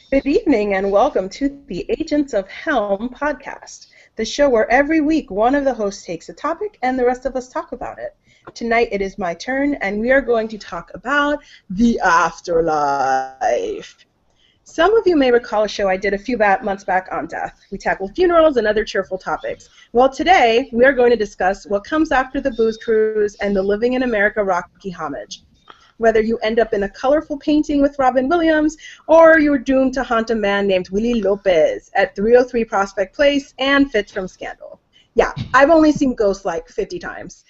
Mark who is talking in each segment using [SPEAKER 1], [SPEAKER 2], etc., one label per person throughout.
[SPEAKER 1] Good evening and welcome to the Agents of Helm podcast, the show where every week one of the hosts takes a topic and the rest of us talk about it. Tonight it is my turn and we are going to talk about the afterlife. Some of you may recall a show I did a few months back on death. We tackled funerals and other cheerful topics. Well, today we are going to discuss what comes after the booze cruise and the Living in America Rocky homage. Whether you end up in a colorful painting with Robin Williams, or you're doomed to haunt a man named Willie Lopez at 303 Prospect Place and Fitz from Scandal. Yeah, I've only seen ghosts like 50 times.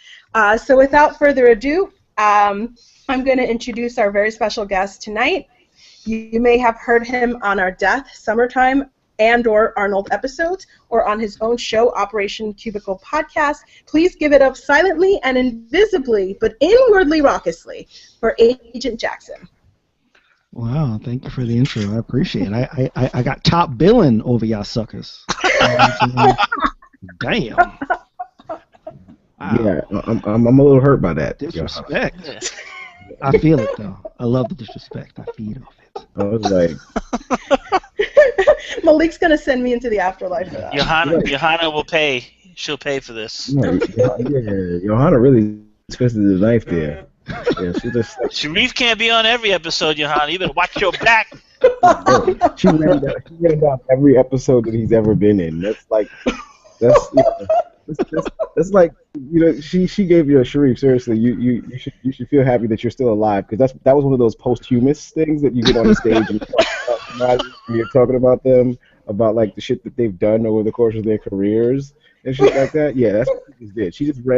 [SPEAKER 1] So without further ado, I'm going to introduce our very special guest tonight. You may have heard him on our Death, Summertime, and/or Arnold episodes, or on his own show, Operation Cubicle Podcast. Please give it up silently and invisibly, but inwardly raucously, for Agent Jackson.
[SPEAKER 2] Wow, thank you for the intro. I appreciate it. I got top billing over y'all suckers. Damn.
[SPEAKER 3] Wow. Yeah, I'm a little hurt by that.
[SPEAKER 2] Disrespect. I feel it though. I love the disrespect. I feed off it.
[SPEAKER 3] I was like,
[SPEAKER 1] Malik's gonna send me into the afterlife for that.
[SPEAKER 4] Johanna will pay. She'll pay for this.
[SPEAKER 3] yeah, Johanna really twisted the knife there. Yeah, she just.
[SPEAKER 4] Sharif can't be on every episode, Johanna. You better watch your back.
[SPEAKER 3] She ran down every episode that he's ever been in. That's like she gave you a Sharif. Seriously, you should feel happy that you're still alive, because that was one of those posthumous things that you get on the stage and you're talking about them, about like the shit that they've done over the course of their careers and shit like that. Yeah, that's what she did.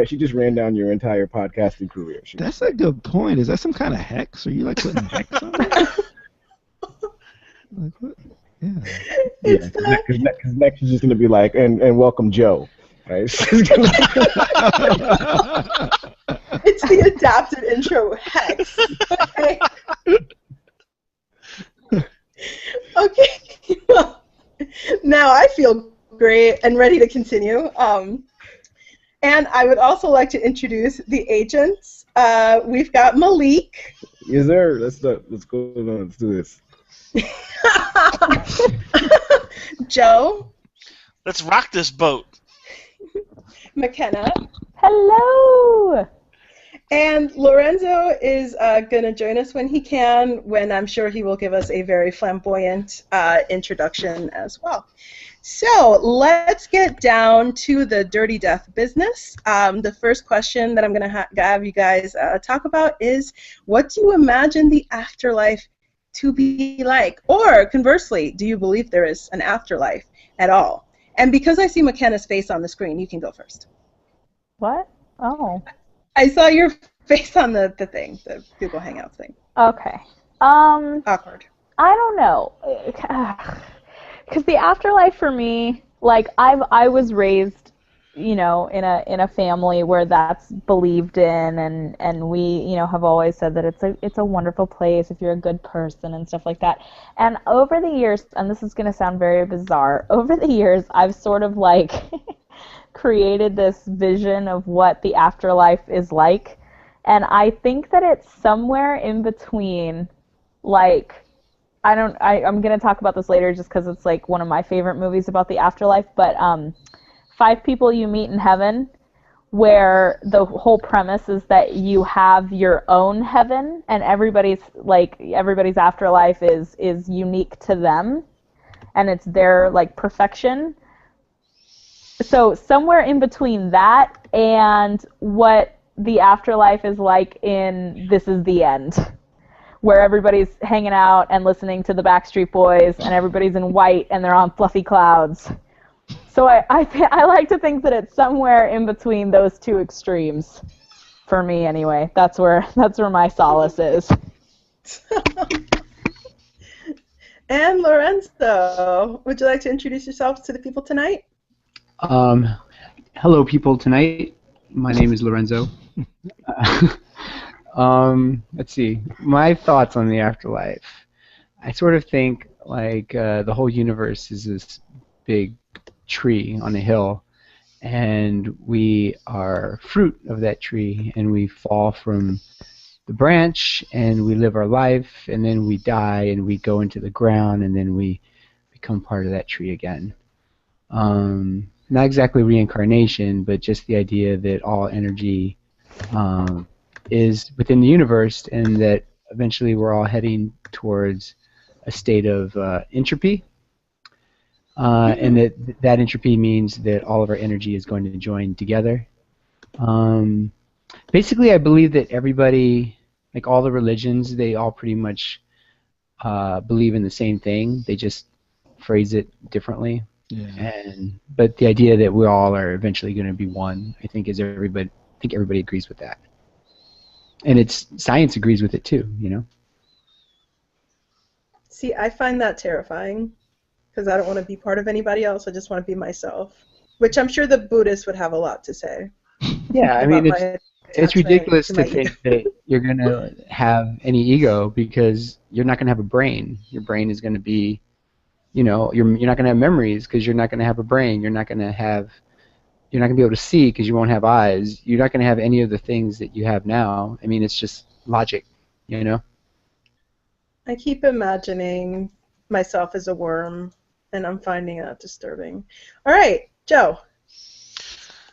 [SPEAKER 3] She just ran down your entire podcasting career.
[SPEAKER 2] That's a good point. Is that some kind of hex? Are you like putting hex on it? Like what? Yeah.
[SPEAKER 3] Because next she's just gonna be like, and welcome Joe. Right?
[SPEAKER 1] It's the adapted intro hex. Okay. Well, now I feel great and ready to continue. And I would also like to introduce the agents. We've got Malik.
[SPEAKER 3] Yes, sir. Let's go on. Let's do this.
[SPEAKER 1] Joe.
[SPEAKER 4] Let's rock this boat.
[SPEAKER 1] McKenna.
[SPEAKER 5] Hello.
[SPEAKER 1] And Lorenzo is going to join us when he can, when I'm sure he will give us a very flamboyant introduction as well. So let's get down to the dirty death business. The first question that I'm going to have you guys talk about is, what do you imagine the afterlife to be like? Or conversely, do you believe there is an afterlife at all? And because I see McKenna's face on the screen, you can go first.
[SPEAKER 5] What? Oh.
[SPEAKER 1] I saw your face on the thing, the Google Hangouts thing.
[SPEAKER 5] Okay.
[SPEAKER 1] Awkward.
[SPEAKER 5] I don't know. Because the afterlife for me, like I was raised, in a family where that's believed in, and we, have always said that it's a wonderful place if you're a good person and stuff like that. And over the years, and this is going to sound very bizarre, over the years I've sort of like created this vision of what the afterlife is like, and I think that it's somewhere in between, like, I'm going to talk about this later just because it's like one of my favorite movies about the afterlife, but 5 People You Meet in Heaven, where the whole premise is that you have your own heaven and everybody's afterlife is unique to them and it's their like perfection. So somewhere in between that and what the afterlife is like in This Is the End, where everybody's hanging out and listening to the Backstreet Boys and everybody's in white and they're on fluffy clouds. So I like to think that it's somewhere in between those two extremes, for me anyway. That's where my solace is.
[SPEAKER 1] And Lorenzo, would you like to introduce yourself to the people tonight?
[SPEAKER 6] Hello, people tonight. My name is Lorenzo. Let's see. My thoughts on the afterlife. I sort of think like the whole universe is this big tree on a hill, and we are fruit of that tree, and we fall from the branch and we live our life, and then we die and we go into the ground, and then we become part of that tree again. Not exactly reincarnation, but just the idea that all energy is within the universe, and that eventually we're all heading towards a state of entropy, and that entropy means that all of our energy is going to join together. Basically, I believe that everybody, like all the religions, they all pretty much believe in the same thing. They just phrase it differently.
[SPEAKER 2] Yeah.
[SPEAKER 6] But the idea that we all are eventually going to be one, I think everybody agrees with that, and science agrees with it too.
[SPEAKER 1] See, I find that terrifying because I don't want to be part of anybody else. I just want to be myself, which I'm sure the Buddhists would have a lot to say
[SPEAKER 6] Yeah, I
[SPEAKER 1] about
[SPEAKER 6] mean
[SPEAKER 1] my
[SPEAKER 6] it's
[SPEAKER 1] attachment
[SPEAKER 6] ridiculous
[SPEAKER 1] to
[SPEAKER 6] to
[SPEAKER 1] my ego.
[SPEAKER 6] think that you're going to have any ego because you're not going to have a brain. Your brain is going to be, you're not going to have memories because you're not going to have a brain. You're not going to be able to see because you won't have eyes. You're not going to have any of the things that you have now. I mean, it's just logic.
[SPEAKER 1] I keep imagining myself as a worm, and I'm finding that disturbing. All right, Joe.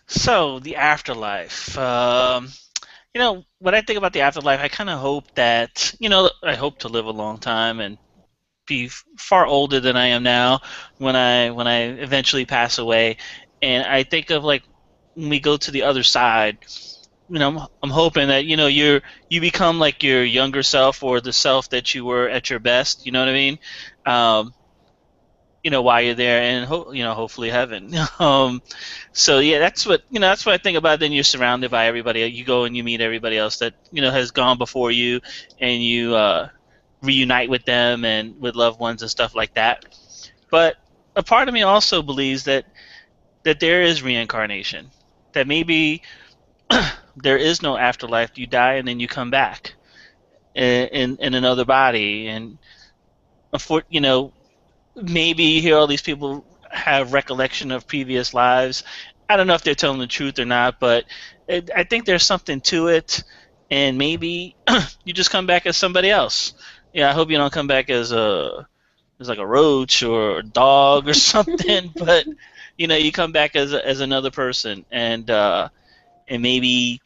[SPEAKER 4] So, the afterlife. When I think about the afterlife, I kind of hope that, I hope to live a long time and be far older than I am now when I eventually pass away. And I think of like when we go to the other side, I'm hoping that you become like your younger self or the self that you were at your best. You know what I mean? Um, while you're there, and hopefully heaven. So yeah, that's what I think about. Then you're surrounded by everybody. You go and you meet everybody else that has gone before you, and you reunite with them and with loved ones and stuff like that. But a part of me also believes that there is reincarnation. That maybe there is no afterlife. You die and then you come back in another body, and maybe you hear all these people have recollection of previous lives. I don't know if they're telling the truth or not, but I think there's something to it, and maybe you just come back as somebody else. Yeah, I hope you don't come back as like a roach or a dog or something, but you come back as another person, and maybe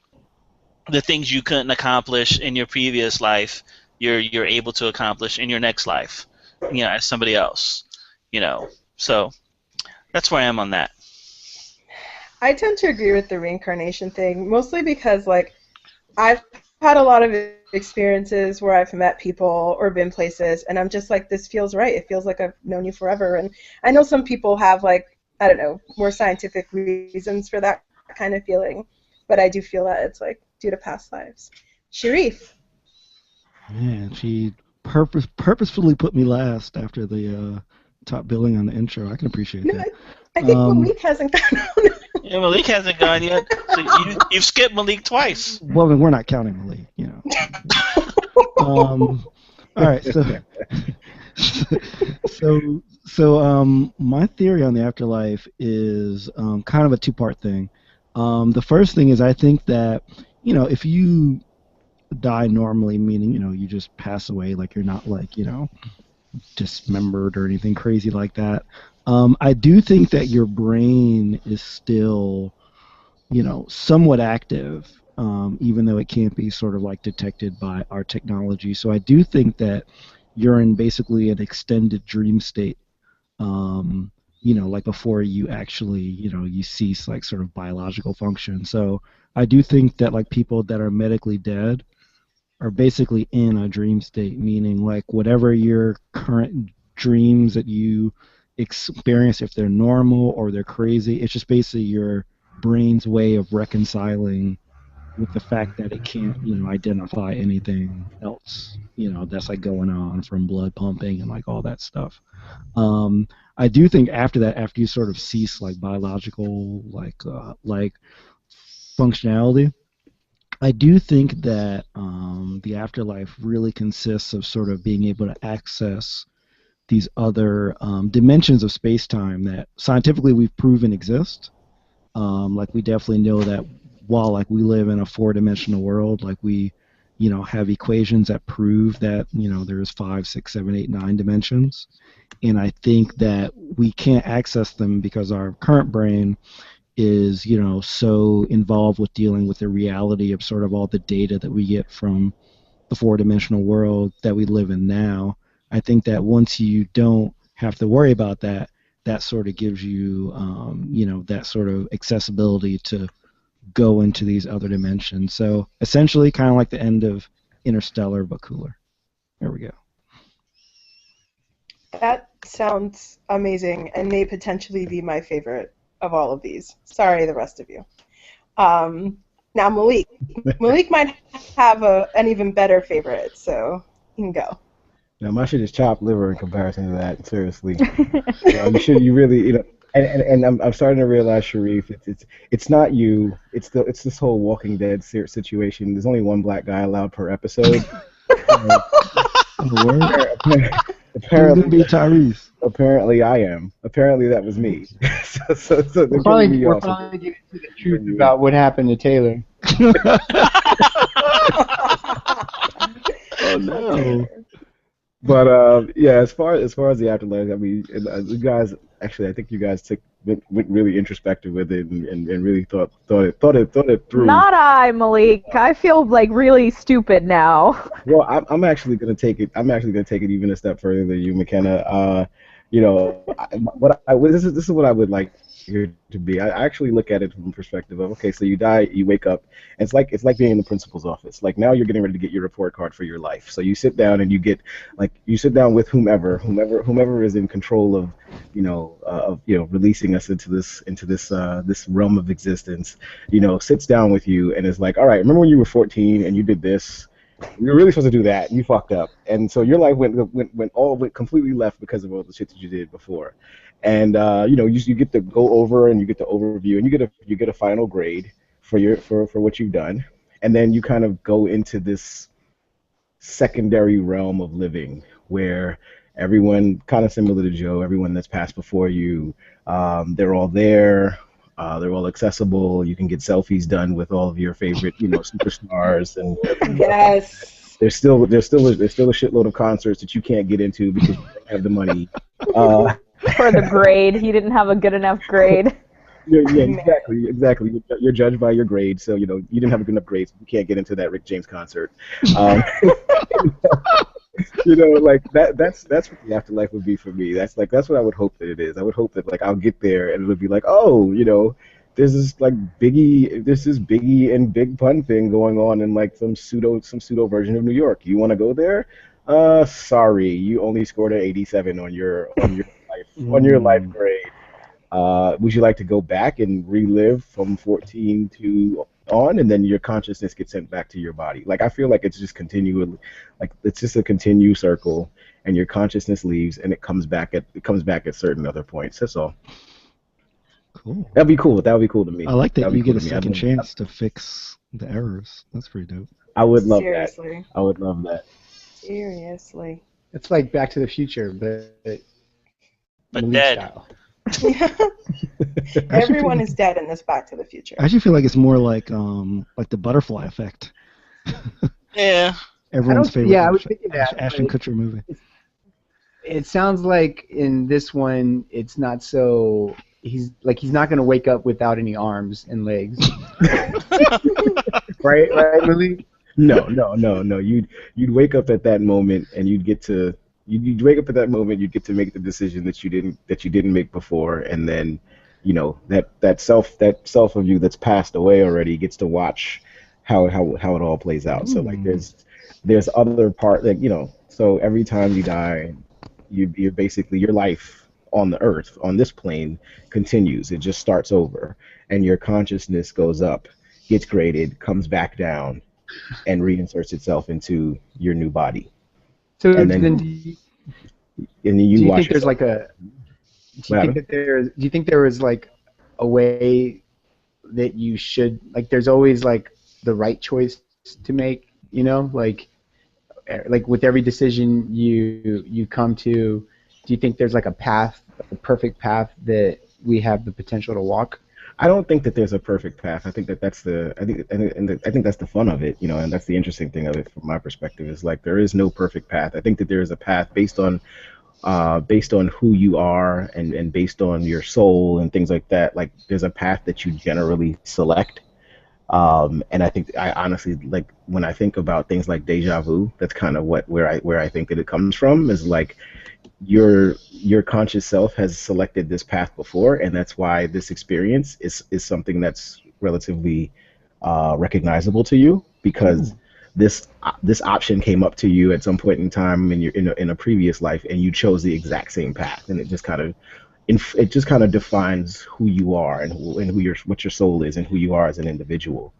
[SPEAKER 4] the things you couldn't accomplish in your previous life, you're able to accomplish in your next life, as somebody else, So that's where I am on that.
[SPEAKER 1] I tend to agree with the reincarnation thing, mostly because, like, I've had a lot of experiences where I've met people or been places, and I'm just like, this feels right. It feels like I've known you forever. And I know some people have, like, I don't know, more scientific reasons for that kind of feeling, but I do feel that it's, like, due to past lives. Sharif.
[SPEAKER 2] Man, she purposefully put me last after the top billing on the intro. I can appreciate
[SPEAKER 1] No,
[SPEAKER 2] that.
[SPEAKER 1] I think Malik hasn't gone on.
[SPEAKER 4] Yeah, Malik hasn't gone yet. So you've skipped Malik twice.
[SPEAKER 2] Well, then we're not counting Malik, All right, so my theory on the afterlife is kind of a two-part thing. The first thing is I think that if you die normally, meaning you just pass away, like you're not like dismembered or anything crazy like that. I do think that your brain is still somewhat active, even though it can't be sort of like detected by our technology. So I do think that you're in basically an extended dream state, like before you actually, you cease like sort of biological function. So I do think that like people that are medically dead are basically in a dream state, meaning like whatever your current dreams that you experience, if they're normal or they're crazy, it's just basically your brain's way of reconciling with the fact that it can't, identify anything else, that's like going on from blood pumping and like all that stuff. I do think after that, after you sort of cease like biological like functionality, I do think that the afterlife really consists of sort of being able to access these other dimensions of space-time that scientifically we've proven exist. Like we definitely know that while like we live in a four-dimensional world, like we, have equations that prove that, there's 5, 6, 7, 8, 9 dimensions. And I think that we can't access them because our current brain is, so involved with dealing with the reality of sort of all the data that we get from the four-dimensional world that we live in now. I think that once you don't have to worry about that, that sort of gives you, that sort of accessibility to go into these other dimensions. So essentially, kind of like the end of Interstellar, but cooler. There we go.
[SPEAKER 1] That sounds amazing and may potentially be my favorite of all of these. Sorry, the rest of you. Now, Malik. Malik might have an even better favorite, so you can go.
[SPEAKER 3] Now, my shit is chopped liver in comparison to that. Seriously, you really, and I'm starting to realize, Sharif, it's not you. It's this whole Walking Dead situation. There's only one black guy allowed per episode. Apparently,
[SPEAKER 2] be Tyrese.
[SPEAKER 3] Apparently, I am. Apparently, that was me. so
[SPEAKER 6] we're probably getting to the truth about what happened to Taylor.
[SPEAKER 2] Oh no.
[SPEAKER 3] But yeah, as far as the afterlife, I mean, you guys actually, I think you guys went really introspective with it and really thought it through.
[SPEAKER 5] Not I, Malik. I feel like really stupid now.
[SPEAKER 3] Well, I'm actually gonna take it. I'm actually gonna take it even a step further than you, McKenna. This is what I would like here to be. I actually look at it from the perspective of, okay, so you die, you wake up, and it's like being in the principal's office. Like now you're getting ready to get your report card for your life. So you sit down and you sit down with whomever is in control of releasing us into this realm of existence. Sits down with you and is like, all right, remember when you were 14 and you did this? You're really supposed to do that, and you fucked up, and so your life went completely left because of all the shit that you did before, and you get to go over and you get to overview and you get a final grade for what you've done, and then you kind of go into this secondary realm of living where everyone, kind of similar to Joe, everyone that's passed before you, they're all there. They're all accessible. You can get selfies done with all of your favorite, superstars, and
[SPEAKER 1] yes,
[SPEAKER 3] there's still a shitload of concerts that you can't get into because you don't have the money.
[SPEAKER 5] For the grade, he didn't have a good enough grade.
[SPEAKER 3] Yeah, exactly. You're judged by your grade, so you didn't have a good enough grade, so you can't get into that Rick James concert. Like that's what the afterlife would be for me. That's what I would hope that it is. I would hope that I'll get there and it'll be like, oh, there's this Biggie and Big Pun thing going on in like some pseudo version of New York. You want to go there? Sorry, you only scored an 87 on your life grade. Would you like to go back and relive from 14 to on, and then your consciousness gets sent back to your body? Like I feel like it's just continually, like it's just a continued circle, and your consciousness leaves and it comes back at certain other points. That's all.
[SPEAKER 2] Cool.
[SPEAKER 3] That would be cool to me.
[SPEAKER 2] I like that you get a
[SPEAKER 3] me.
[SPEAKER 2] second chance to fix the errors. That's pretty dope.
[SPEAKER 3] I would love
[SPEAKER 1] Seriously.
[SPEAKER 3] that. I would love that.
[SPEAKER 1] Seriously.
[SPEAKER 6] It's like Back to the Future, but
[SPEAKER 4] dead.
[SPEAKER 6] Style.
[SPEAKER 1] Everyone is dead in this Back to the Future.
[SPEAKER 2] I actually feel like it's more like the butterfly effect.
[SPEAKER 4] Yeah.
[SPEAKER 2] Everyone's favorite.
[SPEAKER 6] Yeah, I was thinking that.
[SPEAKER 2] Ashton Kutcher movie.
[SPEAKER 6] It sounds like in this one, it's not so. He's not going to wake up without any arms and legs. right, Lily?
[SPEAKER 3] No. You'd wake up at that moment, and you'd wake up at that moment. You'd get to make the decision that you didn't make before, and then, that self of you that's passed away already gets to watch how it all plays out. So like there's other part that so every time you die, you're basically, your life on the earth, on this plane, continues. It just starts over, and your consciousness goes up, gets graded, comes back down, and reinserts itself into your new body.
[SPEAKER 6] So
[SPEAKER 3] and then
[SPEAKER 6] do you
[SPEAKER 3] watch
[SPEAKER 6] think there's like a? Do you think there was like a way that you should, like, there's always like the right choice to make? Like with every decision you come to. Do you think there's like a path, a perfect path that we have the potential to walk?
[SPEAKER 3] I don't think that there's a perfect path. I think that that's the I think that's the fun of it, and that's the interesting thing of it from my perspective is like there is no perfect path. I think that there is a path based on who you are and based on your soul and things like that. Like there's a path that you generally select. And I think I honestly like when I think about things like deja vu, that's kind of where I think that it comes from is like your conscious self has selected this path before, and that's why this experience is something that's relatively recognizable to you because this option came up to you at some point in time in a previous life, and you chose the exact same path, and it just kind of defines who you are and what your soul is and who you are as an individual.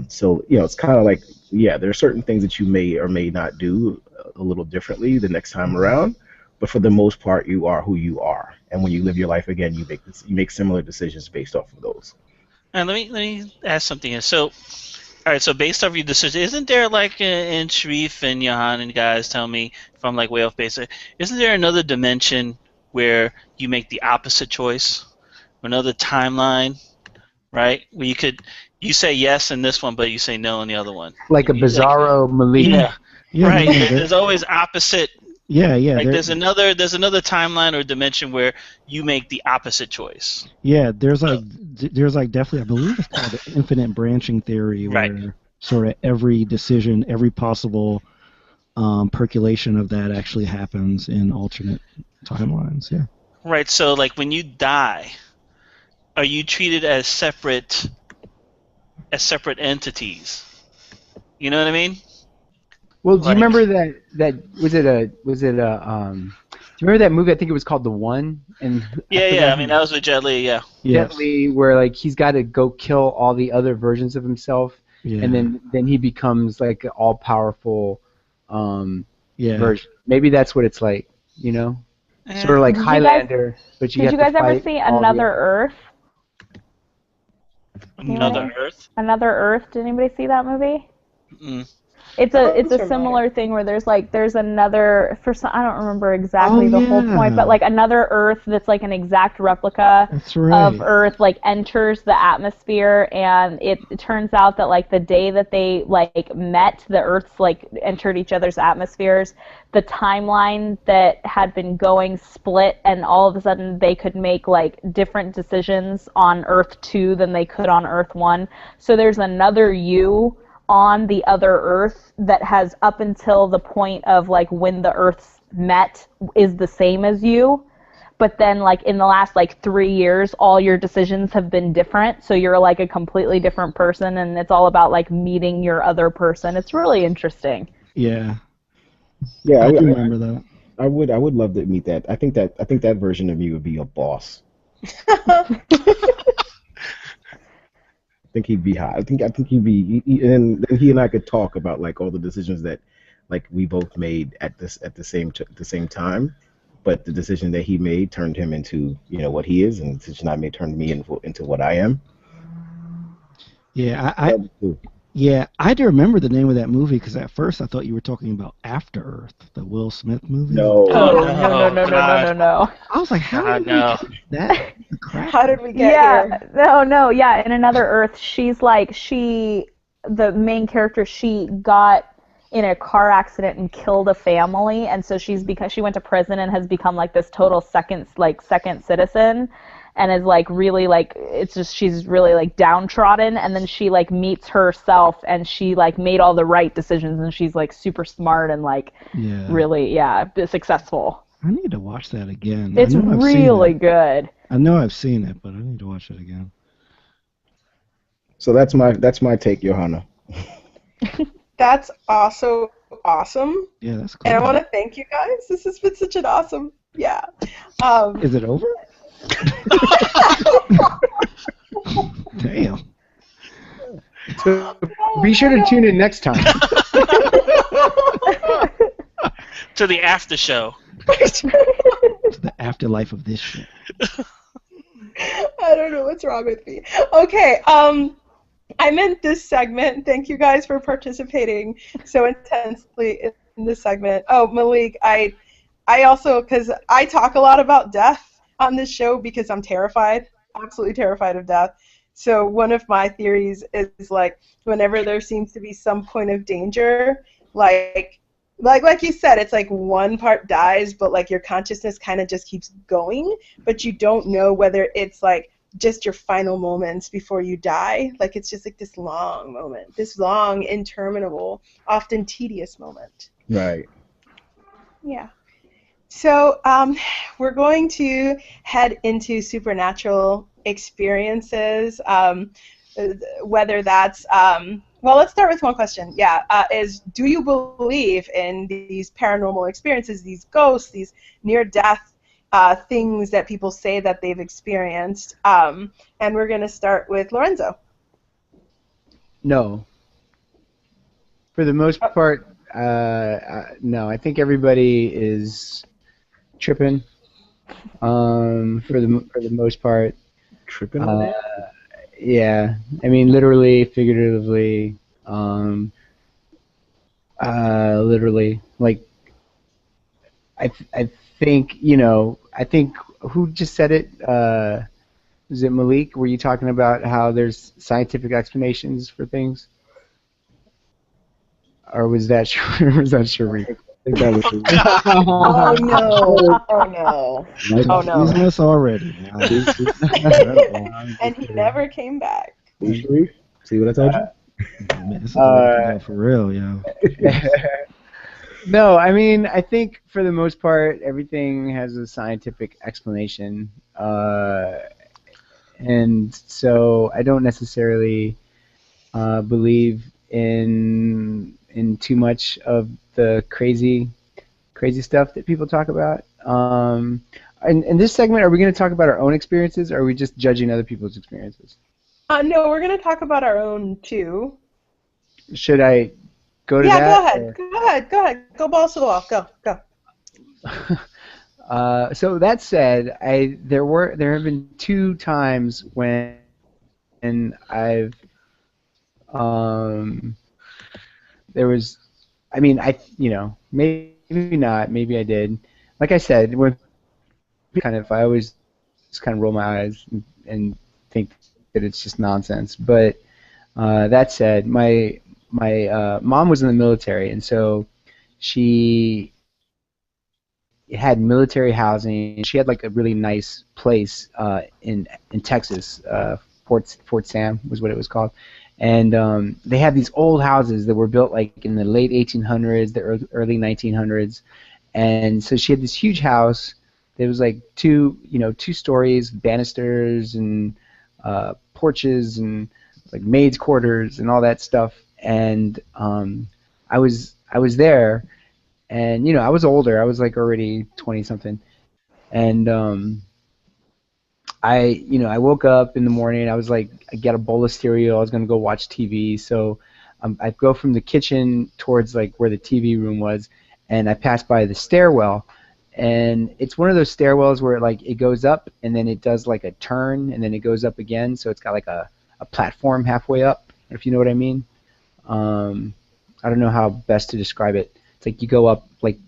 [SPEAKER 3] So it's kind of like there are certain things that you may or may not do a little differently the next time around, but for the most part, you are who you are, and when you live your life again, you make similar decisions based off of those.
[SPEAKER 4] And let me ask something here. So, all right. So based off your decision, isn't there like in Sharif and Johan and guys tell me if I'm like way off base? Isn't there another dimension where you make the opposite choice, another timeline, right? Where you say yes in this one, but you say no in the other one.
[SPEAKER 6] Like a Bizarro Malik.
[SPEAKER 4] Yeah, right. There's always opposite.
[SPEAKER 2] Yeah.
[SPEAKER 4] Like there's another timeline or dimension where you make the opposite choice.
[SPEAKER 2] Yeah, there's definitely, I believe it's called the infinite branching theory, where sort of every decision, every possible percolation of that actually happens in alternate timelines. Yeah.
[SPEAKER 4] Right. So like when you die, are you treated as separate entities? You know what I mean?
[SPEAKER 6] Well, do you remember that was it a do you remember that movie? I think it was called The One. And
[SPEAKER 4] I mean that was with Jet Li. Yeah.
[SPEAKER 6] Jet Li, where like he's got to go kill all the other versions of himself, and then he becomes like an all powerful version. Maybe that's what it's like, sort of like Highlander. But you
[SPEAKER 5] did you guys ever see Another Earth?
[SPEAKER 4] Another Earth.
[SPEAKER 5] Another Earth. Did anybody see that movie?
[SPEAKER 4] Mm-mm.
[SPEAKER 5] It's a similar thing where there's another I don't remember exactly the whole point, but like another Earth that's like an exact replica of Earth like enters the atmosphere, and it turns out that like the day that they like met, the Earths like entered each other's atmospheres. The timeline that had been going split, and all of a sudden they could make like different decisions on Earth 2 than they could on Earth 1. So there's another you on the other Earth that has up until the point of like when the Earths met is the same as you, but then like in the last like 3 years all your decisions have been different, so you're like a completely different person, and it's all about like meeting your other person. It's really interesting.
[SPEAKER 2] Yeah,
[SPEAKER 3] I
[SPEAKER 2] remember that.
[SPEAKER 3] I would love to meet that. I think that version of me would be a boss. I think he'd be hot. I think he'd be, and he and I could talk about like all the decisions that, like we both made at the same time, but the decision that he made turned him into what he is, and the decision I made turned me into what I am.
[SPEAKER 2] Yeah, I had to remember the name of that movie because at first I thought you were talking about After Earth, the Will Smith movie.
[SPEAKER 3] No.
[SPEAKER 5] No.
[SPEAKER 2] I was like, how did we catch that? Crap.
[SPEAKER 1] How did we get here?
[SPEAKER 5] Yeah. In Another Earth, she's like the main character. She got in a car accident and killed a family, and so because she went to prison and has become like this total second citizen. And is like really like it's just she's really like downtrodden, and then she like meets herself, and she like made all the right decisions, and she's like super smart and like really successful.
[SPEAKER 2] I need to watch that again.
[SPEAKER 5] It's really good.
[SPEAKER 2] I know I've seen it, but I need to watch it again.
[SPEAKER 3] So that's my take, Johanna.
[SPEAKER 1] That's also awesome.
[SPEAKER 2] Yeah, that's cool.
[SPEAKER 1] And I want to thank you guys. This has been such an awesome
[SPEAKER 2] Is it over? Damn.
[SPEAKER 6] So be sure to tune in next time.
[SPEAKER 4] To the after show.
[SPEAKER 2] To the afterlife of this shit.
[SPEAKER 1] I don't know what's wrong with me. Okay, I meant this segment. Thank you guys for participating so intensely in this segment. Oh, Malik, I also, because I talk a lot about death on this show because I'm terrified absolutely terrified of death. So one of my theories is like whenever there seems to be some point of danger, like you said, it's like one part dies, but like your consciousness kind of just keeps going, but you don't know whether it's like just your final moments before you die. Like it's just like this long moment, this long, interminable, often tedious moment.
[SPEAKER 3] Right.
[SPEAKER 1] Yeah. So we're going to head into supernatural experiences, whether that's, well, let's start with one question. Yeah, do you believe in these paranormal experiences, these ghosts, these near-death things that people say that they've experienced? And we're going to start with Lorenzo.
[SPEAKER 6] No. For the most part, no. I think everybody is tripping. For the most part.
[SPEAKER 3] Tripping on it?
[SPEAKER 6] Yeah. I mean, literally, figuratively, literally. Like, I think, I think, who just said it? Was it Malik? Were you talking about how there's scientific explanations for things? Or was that Sharif?
[SPEAKER 3] I think that was
[SPEAKER 1] Oh no! Oh no! Oh no!
[SPEAKER 2] Using us already. Wow.
[SPEAKER 1] And he never came back.
[SPEAKER 3] See, Sharif? See what I told you?
[SPEAKER 2] Man, this is the way to go for real, yo.
[SPEAKER 6] No, I mean, I think for the most part, everything has a scientific explanation. And so I don't necessarily believe in too much of the crazy stuff that people talk about. In this segment, are we going to talk about our own experiences, or are we just judging other people's experiences?
[SPEAKER 1] No, we're going to talk about our own too.
[SPEAKER 6] Should I go to
[SPEAKER 1] that?
[SPEAKER 6] Yeah,
[SPEAKER 1] go ahead. Go balls to the wall. Go.
[SPEAKER 6] So that said, there have been 2 times when I've there was, I mean, maybe not, maybe I did. Like I said, I always just kind of roll my eyes and think that it's just nonsense. But that said, my mom was in the military, and so she had military housing. She had like a really nice place in Texas. Fort Sam was what it was called, and they had these old houses that were built like in the late 1800s, the early 1900s, and so she had this huge house. There was like two stories, banisters and porches and like maids' quarters and all that stuff. And I was there, and I was older. I was like already 20 something, and I woke up in the morning. I was like, I got a bowl of cereal. I was gonna go watch TV. So I go from the kitchen towards like where the TV room was, and I passed by the stairwell. And it's one of those stairwells where it goes up and then it does like a turn and then it goes up again. So it's got like a platform halfway up, if you know what I mean. I don't know how best to describe it. It's like you go up like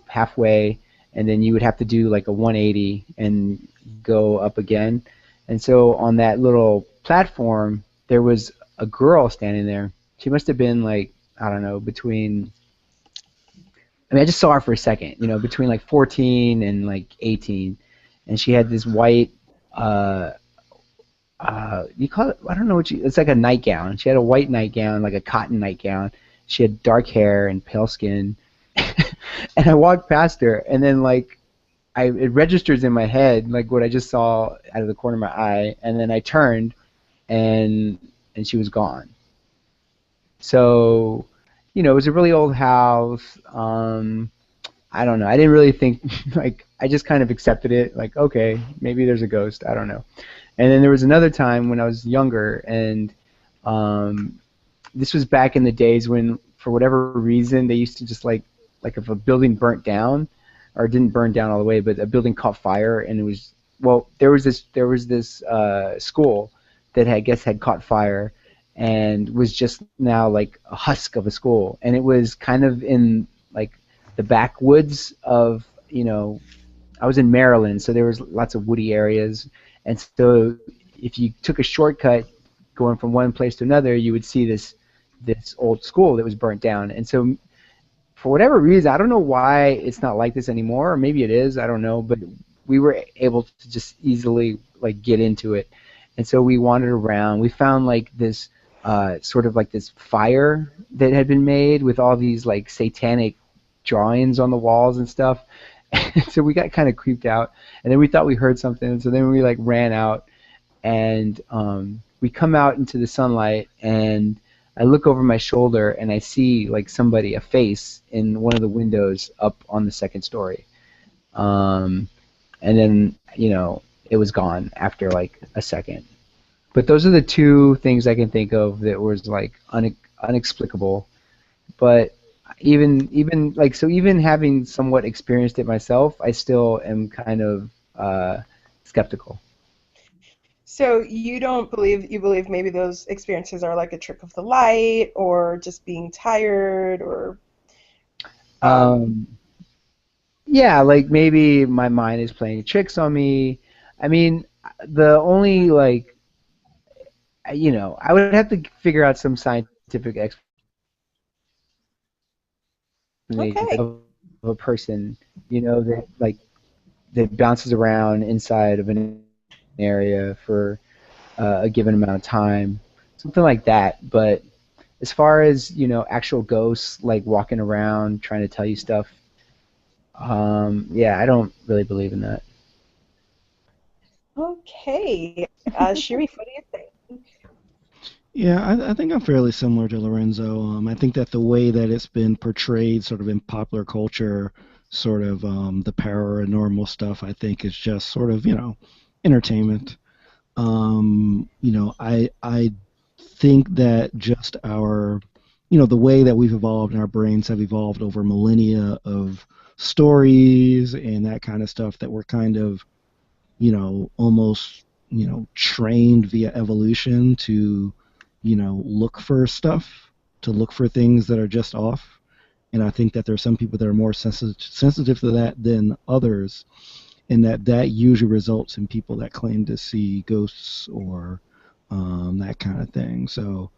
[SPEAKER 6] halfway, and then you would have to do like a 180 and go up again. And so on that little platform, there was a girl standing there. She must have been like, I don't know, I just saw her for a second, between like 14 and like 18, and she had this white, you call it, I don't know it's like a nightgown. She had a white nightgown, like a cotton nightgown. She had dark hair and pale skin, and I walked past her, and then like, it registers in my head like what I just saw out of the corner of my eye, and then I turned, and she was gone. So. It was a really old house. I don't know. I didn't really think, I just kind of accepted it. Like, okay, maybe there's a ghost. I don't know. And then there was another time when I was younger, and this was back in the days when, for whatever reason, they used to just like if a building burnt down, or didn't burn down all the way, but a building caught fire, and it was, there was this school that had caught fire, and was just now like a husk of a school, and it was kind of in like the backwoods of, I was in Maryland, so there was lots of woody areas, And so if you took a shortcut going from one place to another, you would see this old school that was burnt down. And so for whatever reason, I don't know why it's not like this anymore, or maybe it is, I don't know, but we were able to just easily like get into it. And so we wandered around. We found like this sort of like this fire that had been made with all these like satanic drawings on the walls and stuff. And so we got kind of creeped out, and then we thought we heard something, so then we like ran out, and we come out into the sunlight, and I look over my shoulder and I see like somebody, a face in one of the windows up on the second story. And then, it was gone after like a second. But those are the two things I can think of that was like unexplicable. But even like, so even having somewhat experienced it myself, I still am kind of skeptical.
[SPEAKER 1] So you believe maybe those experiences are like a trick of the light, or just being tired, or
[SPEAKER 6] yeah, like maybe my mind is playing tricks on me. I mean, the only like, I would have to figure out some scientific explanation
[SPEAKER 1] okay.
[SPEAKER 6] of a person, that like that bounces around inside of an area for a given amount of time, something like that. But as far as actual ghosts like walking around trying to tell you stuff, yeah, I don't really believe in that.
[SPEAKER 1] Okay. Sharif, what do you think?
[SPEAKER 2] Yeah, I think I'm fairly similar to Lorenzo. I think that the way that it's been portrayed sort of in popular culture, sort of the paranormal stuff, I think is just sort of, entertainment. I think that just our, the way that we've evolved and our brains have evolved over millennia of stories and that kind of stuff, that we're kind of, almost, trained via evolution to, look for stuff, to look for things that are just off. And I think that there are some people that are more sensitive to that than others, and that usually results in people that claim to see ghosts or that kind of thing. So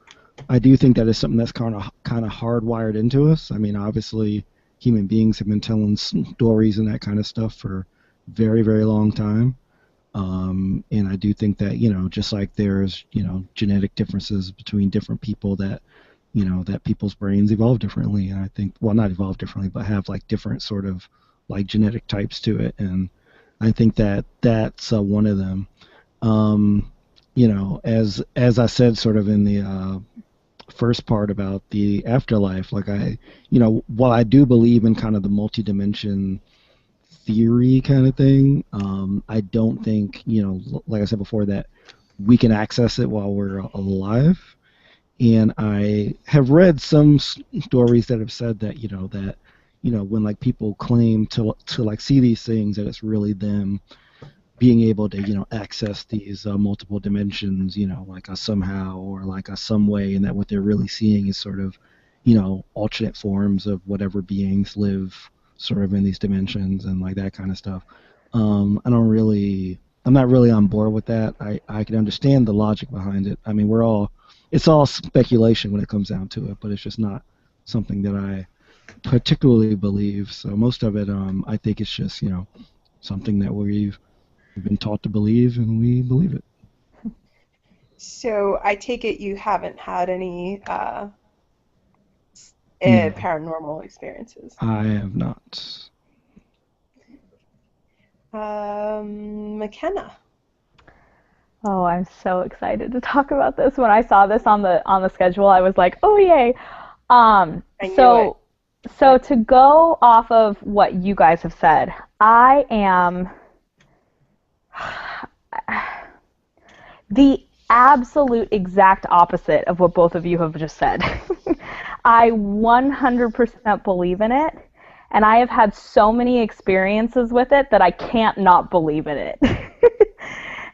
[SPEAKER 2] I do think that is something that's kind of hardwired into us. I mean, obviously, human beings have been telling stories and that kind of stuff for very, very long time. And I do think that, just like there's, genetic differences between different people, that, that people's brains evolve differently. And I think, well, not evolve differently, but have like different sort of like genetic types to it. And I think that that's one of them. As I said, sort of in the first part about the afterlife, like while I do believe in kind of the multi-dimension theory kind of thing, I don't think, like I said before, that we can access it while we're alive. And I have read some stories that have said that, when like people claim to like see these things, that it's really them being able to, access these multiple dimensions, like a somehow or like a some way, and that what they're really seeing is sort of, alternate forms of whatever beings live sort of in these dimensions and like that kind of stuff. I'm not really on board with that. I can understand the logic behind it. I mean, it's all speculation when it comes down to it, but it's just not something that I particularly believe. So most of it, I think it's just, something that we've been taught to believe, and we believe it.
[SPEAKER 1] So I take it you haven't had any
[SPEAKER 2] No,
[SPEAKER 1] paranormal experiences.
[SPEAKER 2] I have not.
[SPEAKER 1] McKenna.
[SPEAKER 5] Oh, I'm so excited to talk about this. When I saw this on the schedule, I was like, oh yay.
[SPEAKER 1] I knew
[SPEAKER 5] So to go off of what you guys have said, I am the absolute exact opposite of what both of you have just said. I 100% believe in it, and I have had so many experiences with it that I can't not believe in it.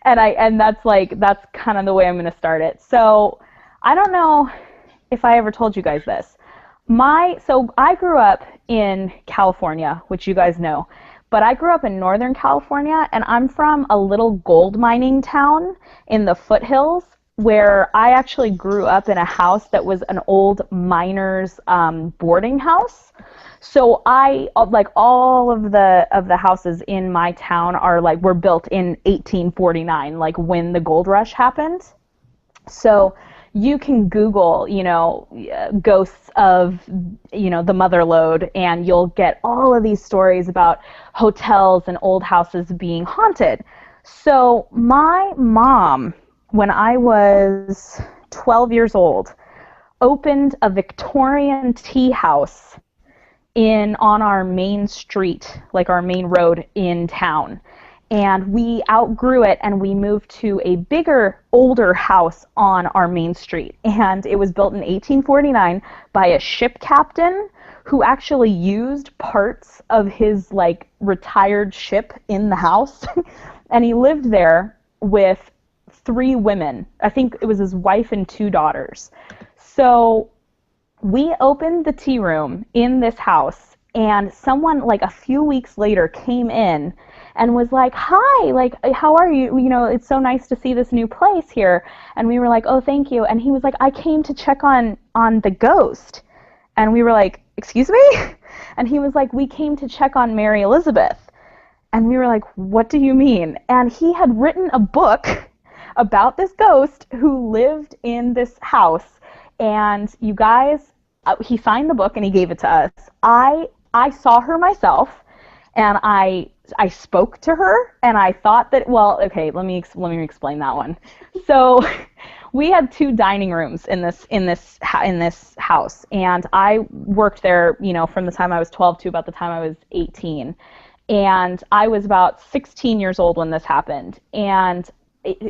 [SPEAKER 5] and that's kind of the way I'm going to start it. So I don't know if I ever told you guys this. So I grew up in California, which you guys know, But I grew up in Northern California, and I'm from a little gold mining town in the foothills where I actually grew up in a house that was an old miner's boarding house. So I like all of the houses in my town were built in 1849, like when the gold rush happened. So you can Google, ghosts of, the mother lode, and you'll get all of these stories about hotels and old houses being haunted. So my mom, when I was 12 years old, opened a Victorian tea house on our main street, like our main road in town. And we outgrew it, and we moved to a bigger, older house on our main street. And it was built in 1849 by a ship captain who actually used parts of his, retired ship in the house. And he lived there with 3 women. I think it was his wife and 2 daughters. So we opened the tea room in this house, and someone, a few weeks later, came in and was like, "Hi, how are you? It's so nice to see this new place here." And we were like, "Oh, thank you." And he was like, "I came to check on the ghost." And we were like, "Excuse me?" And he was like, "We came to check on Mary Elizabeth." And we were like, "What do you mean?" And he had written a book about this ghost who lived in this house. And you guys, he signed the book and he gave it to us. I saw her myself, and I spoke to her, and I thought that, well, okay, let me explain that one. So we had 2 dining rooms in this house, and I worked there, from the time I was 12 to about the time I was 18. And I was about 16 years old when this happened. And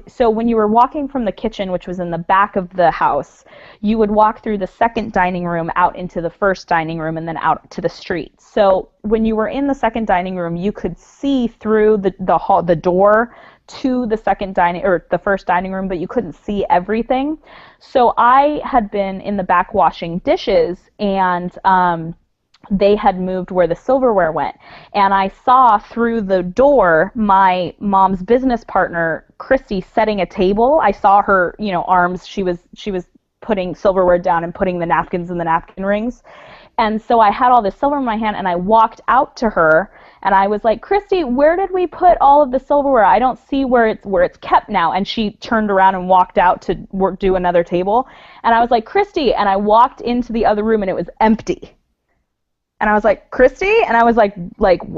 [SPEAKER 5] so when you were walking from the kitchen, which was in the back of the house, you would walk through the second dining room out into the first dining room and then out to the street. So when you were in the second dining room, you could see through the door to the first dining room, but you couldn't see everything. So I had been in the back washing dishes, and they had moved where the silverware went. And I saw through the door my mom's business partner, Christy, setting a table. I saw her, arms. She was putting silverware down and putting the napkins in the napkin rings. And so I had all this silver in my hand, and I walked out to her, and I was like, "Christy, where did we put all of the silverware? I don't see where it's kept now." And she turned around and walked out to do another table. And I was like, "Christy," and I walked into the other room, and it was empty. And I was like, "Christy?" And I was like,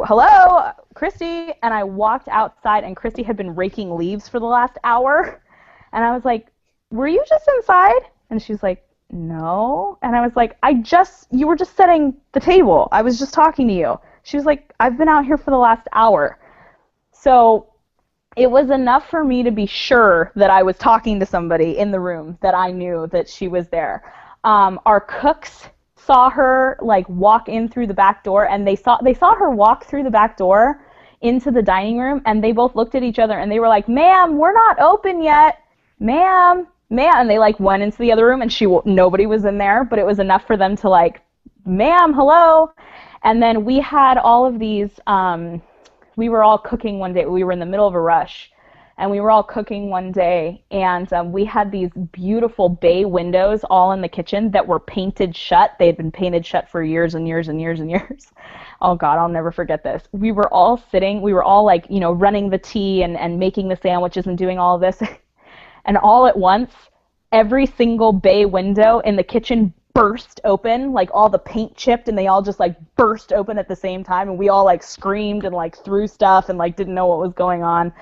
[SPEAKER 5] "Hello, Christy?" And I walked outside, and Christy had been raking leaves for the last hour. And I was like, "Were you just inside?" And she's like, "No." And I was like, "You were just setting the table. I was just talking to you." She was like, "I've been out here for the last hour." So it was enough for me to be sure that I was talking to somebody in the room, that I knew that she was there. Our cooks saw her walk in through the back door, and they saw her walk through the back door into the dining room, and they both looked at each other and they were like, "Ma'am, we're not open yet. Ma'am, and they went into the other room, and nobody was in there, but it was enough for them to "Ma'am, hello." And then we had all of these we were all cooking one day. We were in the middle of a rush, and we were all cooking one day, and we had these beautiful bay windows all in the kitchen that were painted shut. They had been painted shut for years and years and years and years. Oh God, I'll never forget this. We were all running the tea and making the sandwiches and doing all of this. And all at once, every single bay window in the kitchen burst open, all the paint chipped, and they all just burst open at the same time, and we all screamed and threw stuff and didn't know what was going on.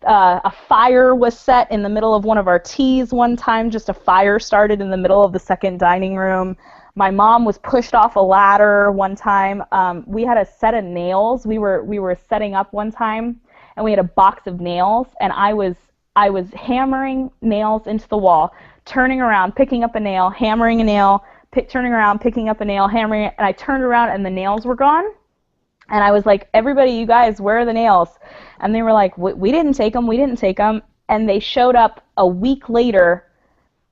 [SPEAKER 5] A fire was set in the middle of one of our teas one time. Just a fire started in the middle of the second dining room. My mom was pushed off a ladder one time. We had a set of nails. We were setting up one time, and we had a box of nails, and I was hammering nails into the wall, turning around, picking up a nail, hammering a nail, turning around, picking up a nail, hammering it, and I turned around and the nails were gone. And I was like, "Everybody, you guys, where are the nails?" And they were like, we didn't take them. And they showed up a week later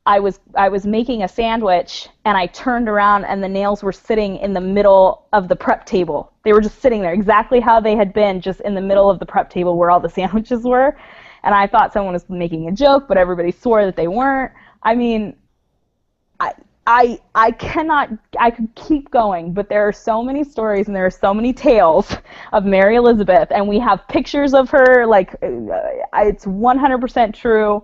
[SPEAKER 5] I was making a sandwich, and I turned around, and the nails were sitting in the middle of the prep table. They were just sitting there exactly how they had been, just in the middle of the prep table where all the sandwiches were. And I thought someone was making a joke, but everybody swore that they weren't. I mean, I could keep going, but there are so many stories and there are so many tales of Mary Elizabeth, and we have pictures of her, like, it's 100% true.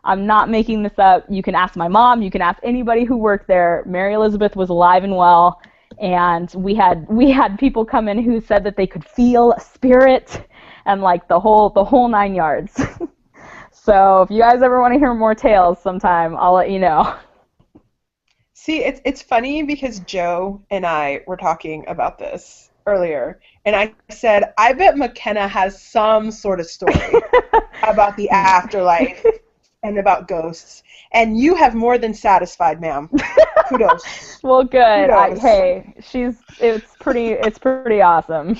[SPEAKER 5] I'm not making this up. You can ask my mom, you can ask anybody who worked there. Mary Elizabeth was alive and well, and we had people come in who said that they could feel a spirit and like the whole 9 yards. So if you guys ever want to hear more tales sometime, I'll let you know.
[SPEAKER 1] See, it's funny because Joe and I were talking about this earlier, and I said, I bet McKenna has some sort of story about the afterlife and about ghosts, and you have more than satisfied, ma'am. Kudos.
[SPEAKER 5] Well, good.
[SPEAKER 1] Kudos.
[SPEAKER 5] It's pretty awesome.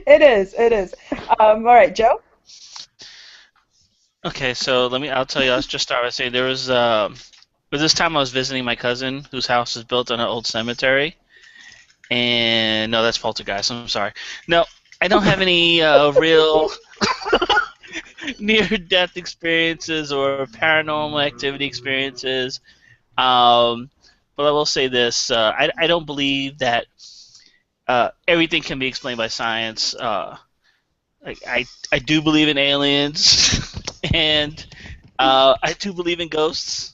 [SPEAKER 1] It is. All right, Joe?
[SPEAKER 4] Okay, so I'll tell you, I'll just start by saying there was, but this time I was visiting my cousin whose house is built on an old cemetery. And no, that's Poltergeist. I'm sorry. No, I don't have any real near-death experiences or paranormal activity experiences. But I will say this: I don't believe that everything can be explained by science. I do believe in aliens, and I do believe in ghosts.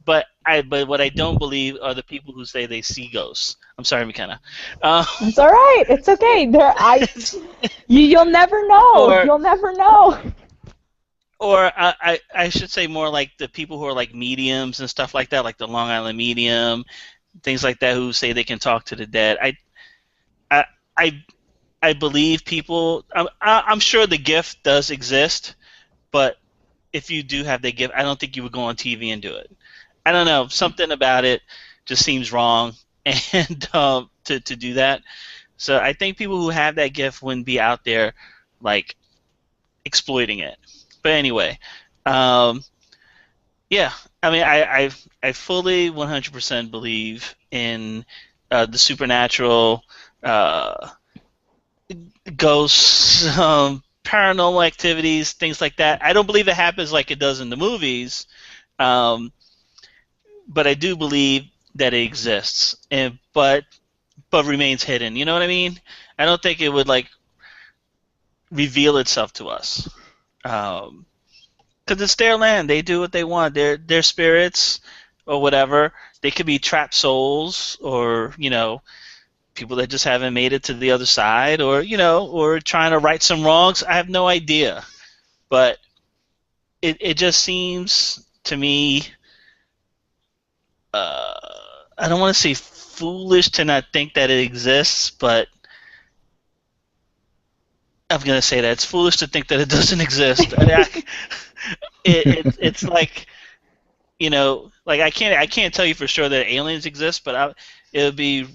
[SPEAKER 4] But what I don't believe are the people who say they see ghosts. I'm sorry, McKenna.
[SPEAKER 5] It's all right. It's okay. You'll never know. You'll never know.
[SPEAKER 4] Or I should say more like the people who are like mediums and stuff like that, like the Long Island medium, things like that, who say they can talk to the dead. I believe people. I'm sure the gift does exist, but if you do have the gift, I don't think you would go on TV and do it. I don't know, something about it just seems wrong, and to do that. So I think people who have that gift wouldn't be out there like exploiting it. But anyway, yeah. I mean, I fully 100% believe in the supernatural, ghosts, paranormal activities, things like that. I don't believe it happens like it does in the movies. But I do believe that it exists, but remains hidden. You know what I mean? I don't think it would like reveal itself to us, because it's their land. They do what they want. They're spirits or whatever. They could be trapped souls, or people that just haven't made it to the other side, or or trying to right some wrongs. I have no idea, but it just seems to me. I don't want to say foolish to not think that it exists, but I'm gonna say that it's foolish to think that it doesn't exist. It's like like I can't tell you for sure that aliens exist, but it would be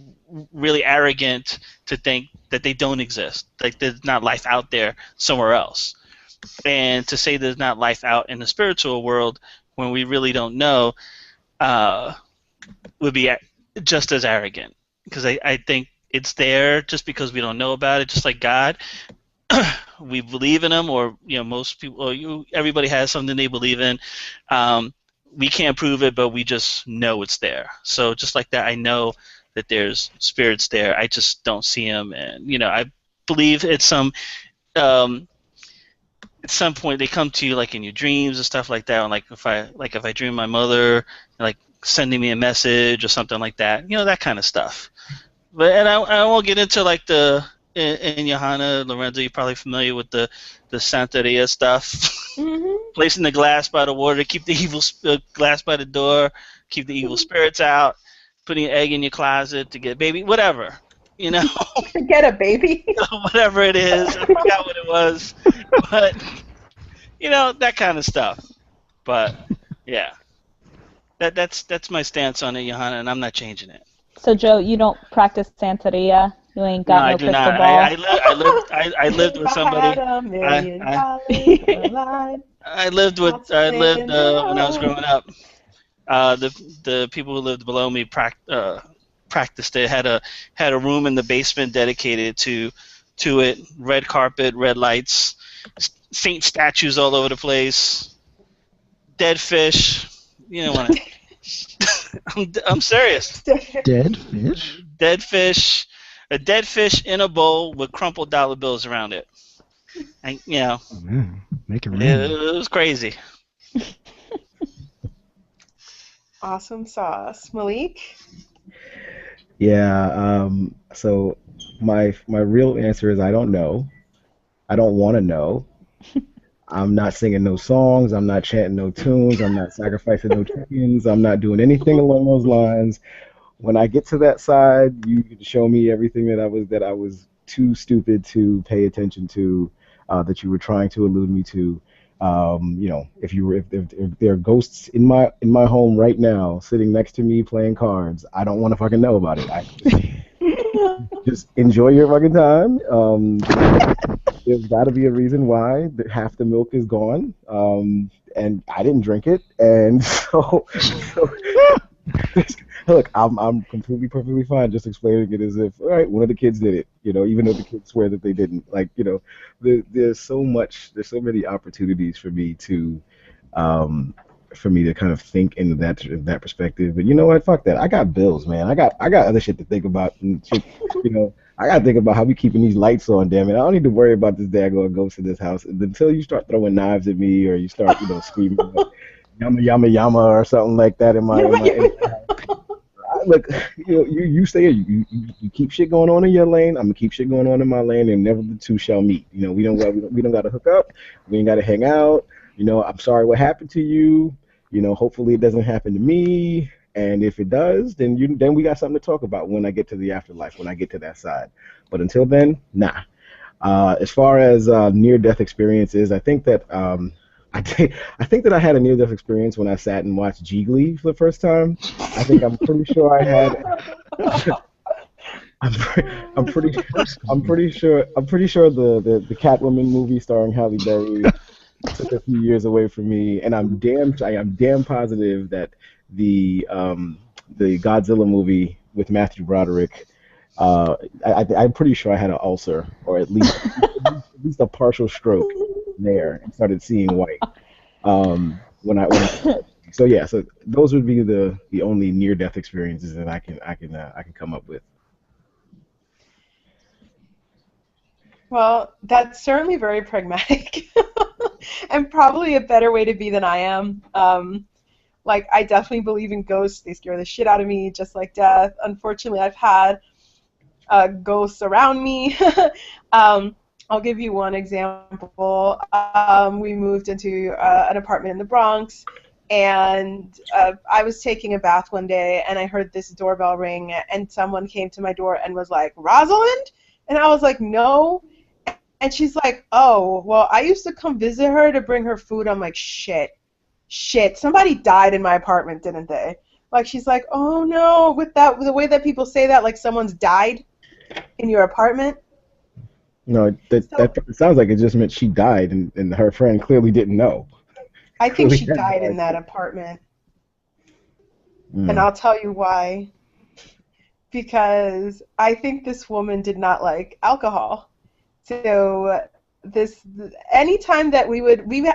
[SPEAKER 4] really arrogant to think that they don't exist, like there's not life out there somewhere else, and to say there's not life out in the spiritual world when we really don't know. Would be just as arrogant, because I think it's there just because we don't know about it. Just like God, we believe in Him, or most people, or everybody has something they believe in. We can't prove it, but we just know it's there. So just like that, I know that there's spirits there. I just don't see them, and I believe at some point they come to you like in your dreams and stuff like that. And like if I dream my mother, like sending me a message or something like that, that kind of stuff. But I won't get into like in Johanna, Lorenzo, you're probably familiar with the Santeria stuff. Mm-hmm. Placing the glass by the water, keep the evil glass by the door, keep the evil spirits out, putting an egg in your closet to get a baby, whatever.
[SPEAKER 1] To get a baby?
[SPEAKER 4] Whatever it is. I forgot what it was. But that kind of stuff. But yeah. That's my stance on it, Johanna, and I'm not changing it.
[SPEAKER 5] So, Joe, you don't practice Santeria? You ain't got no crystal ball?
[SPEAKER 4] I lived with somebody. I lived with
[SPEAKER 1] Lots
[SPEAKER 4] I
[SPEAKER 1] of
[SPEAKER 4] lived
[SPEAKER 1] in the
[SPEAKER 4] when I was
[SPEAKER 1] road.
[SPEAKER 4] growing up. The people who lived below me practiced it. Had a room in the basement dedicated to it. Red carpet, red lights, saint statues all over the place, dead fish. You don't want to. I'm serious.
[SPEAKER 2] Dead fish?
[SPEAKER 4] Dead fish, a dead fish in a bowl with crumpled dollar bills around it. And
[SPEAKER 2] Oh, man, make it
[SPEAKER 4] it,
[SPEAKER 2] rain.
[SPEAKER 4] it was crazy.
[SPEAKER 1] Awesome sauce. Malik?
[SPEAKER 3] Yeah. So my real answer is I don't know. I don't want to know. I'm not singing no songs. I'm not chanting no tunes. I'm not sacrificing no chickens. I'm not doing anything along those lines. When I get to that side, you can show me everything that I was too stupid to pay attention to, that you were trying to allude me to. If there are ghosts in my home right now, sitting next to me playing cards, I don't want to fucking know about it. I just enjoy your fucking time. There's got to be a reason why half the milk is gone, and I didn't drink it, and so look, I'm completely perfectly fine just explaining it as if, all right, one of the kids did it, even though the kids swear that they didn't. Like, there's so many opportunities um, for me to kind of think in that perspective. But you know what? Fuck that. I got bills, man. I got other shit to think about and shit. I gotta think about how we keeping these lights on. Damn it! I don't need to worry about this daggone ghost in this house until you start throwing knives at me or you start, screaming yama yama yama or something like that in my look, you say you keep shit going on in your lane. I'm gonna keep shit going on in my lane, and never the two shall meet. We don't got to hook up. We ain't got to hang out. I'm sorry what happened to you. Hopefully it doesn't happen to me. And if it does, then we got something to talk about when I get to the afterlife, when I get to that side. But until then, nah. As far as near-death experiences, I think that I think that I had a near-death experience when I sat and watched Jiggly for the first time. I'm pretty sure I had. I'm, pre- I'm pretty sure the Catwoman movie starring Halle Berry took a few years away from me, and I am damn positive that the Godzilla movie with Matthew Broderick. I'm pretty sure I had an ulcer, or at least a partial stroke there, and started seeing white. When I so yeah, so those would be the only near death experiences that I can come up with.
[SPEAKER 1] Well, that's certainly very pragmatic and probably a better way to be than I am. Like, I definitely believe in ghosts. They scare the shit out of me, just like death. Unfortunately, I've had ghosts around me. I'll give you one example. We moved into an apartment in the Bronx, and I was taking a bath one day, and I heard this doorbell ring, and someone came to my door and was like, "Rosalind?" And I was like, "No." And she's like, "Oh, well, I used to come visit her to bring her food." I'm like, shit, somebody died in my apartment, didn't they? Like, she's like, "Oh, no," with the way that people say that, like someone's died in your apartment.
[SPEAKER 3] No, that
[SPEAKER 1] So
[SPEAKER 3] sounds like it just meant she died, and her friend clearly didn't know.
[SPEAKER 1] I think
[SPEAKER 3] Clearly
[SPEAKER 1] she
[SPEAKER 3] had no
[SPEAKER 1] died in that
[SPEAKER 3] idea.
[SPEAKER 1] apartment, and
[SPEAKER 3] Mm.
[SPEAKER 1] I'll tell you why. Because I think this woman did not like alcohol. So this anytime that we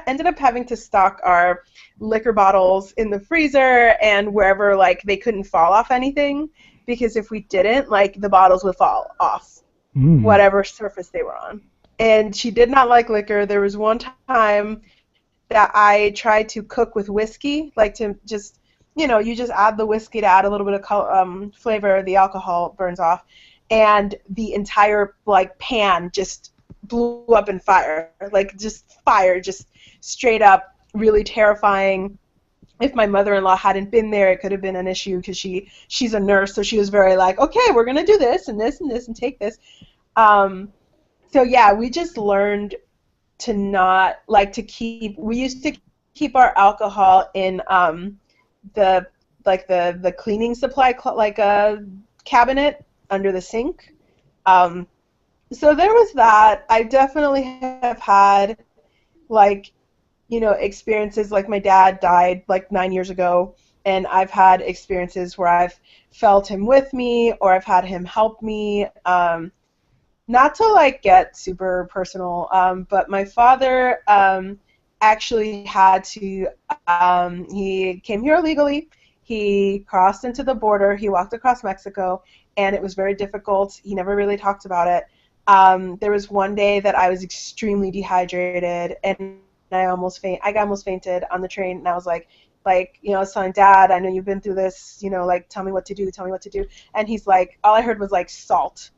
[SPEAKER 1] ended up having to stock our liquor bottles in the freezer and wherever, like, they couldn't fall off anything, because if we didn't, like, the bottles would fall off
[SPEAKER 2] Mm.
[SPEAKER 1] whatever surface they were on. And she did not like liquor. There was one time that I tried to cook with whiskey, like, to just, you just add the whiskey to add a little bit of flavor, the alcohol burns off, and the entire, like, pan just blew up in fire, like, just fire, just straight up, really terrifying. If my mother-in-law hadn't been there, it could have been an issue, because she's a nurse, so she was very like, "Okay, we're gonna do this and this and this and take this." Um, so yeah, we just learned to not like to keep. We used to keep our alcohol in the the cleaning supply like a cabinet under the sink. Um, so there was that. I definitely have had, like, experiences, like my dad died like 9 years ago, and I've had experiences where I've felt him with me or I've had him help me. Not to like get super personal, but my father actually had to. He came here illegally. He crossed into the border. He walked across Mexico, and it was very difficult. He never really talked about it. There was one day that I was extremely dehydrated, and I almost fainted on the train, and I was like, I was telling Dad, I know you've been through this, like, tell me what to do, and he's like, all I heard was like salt,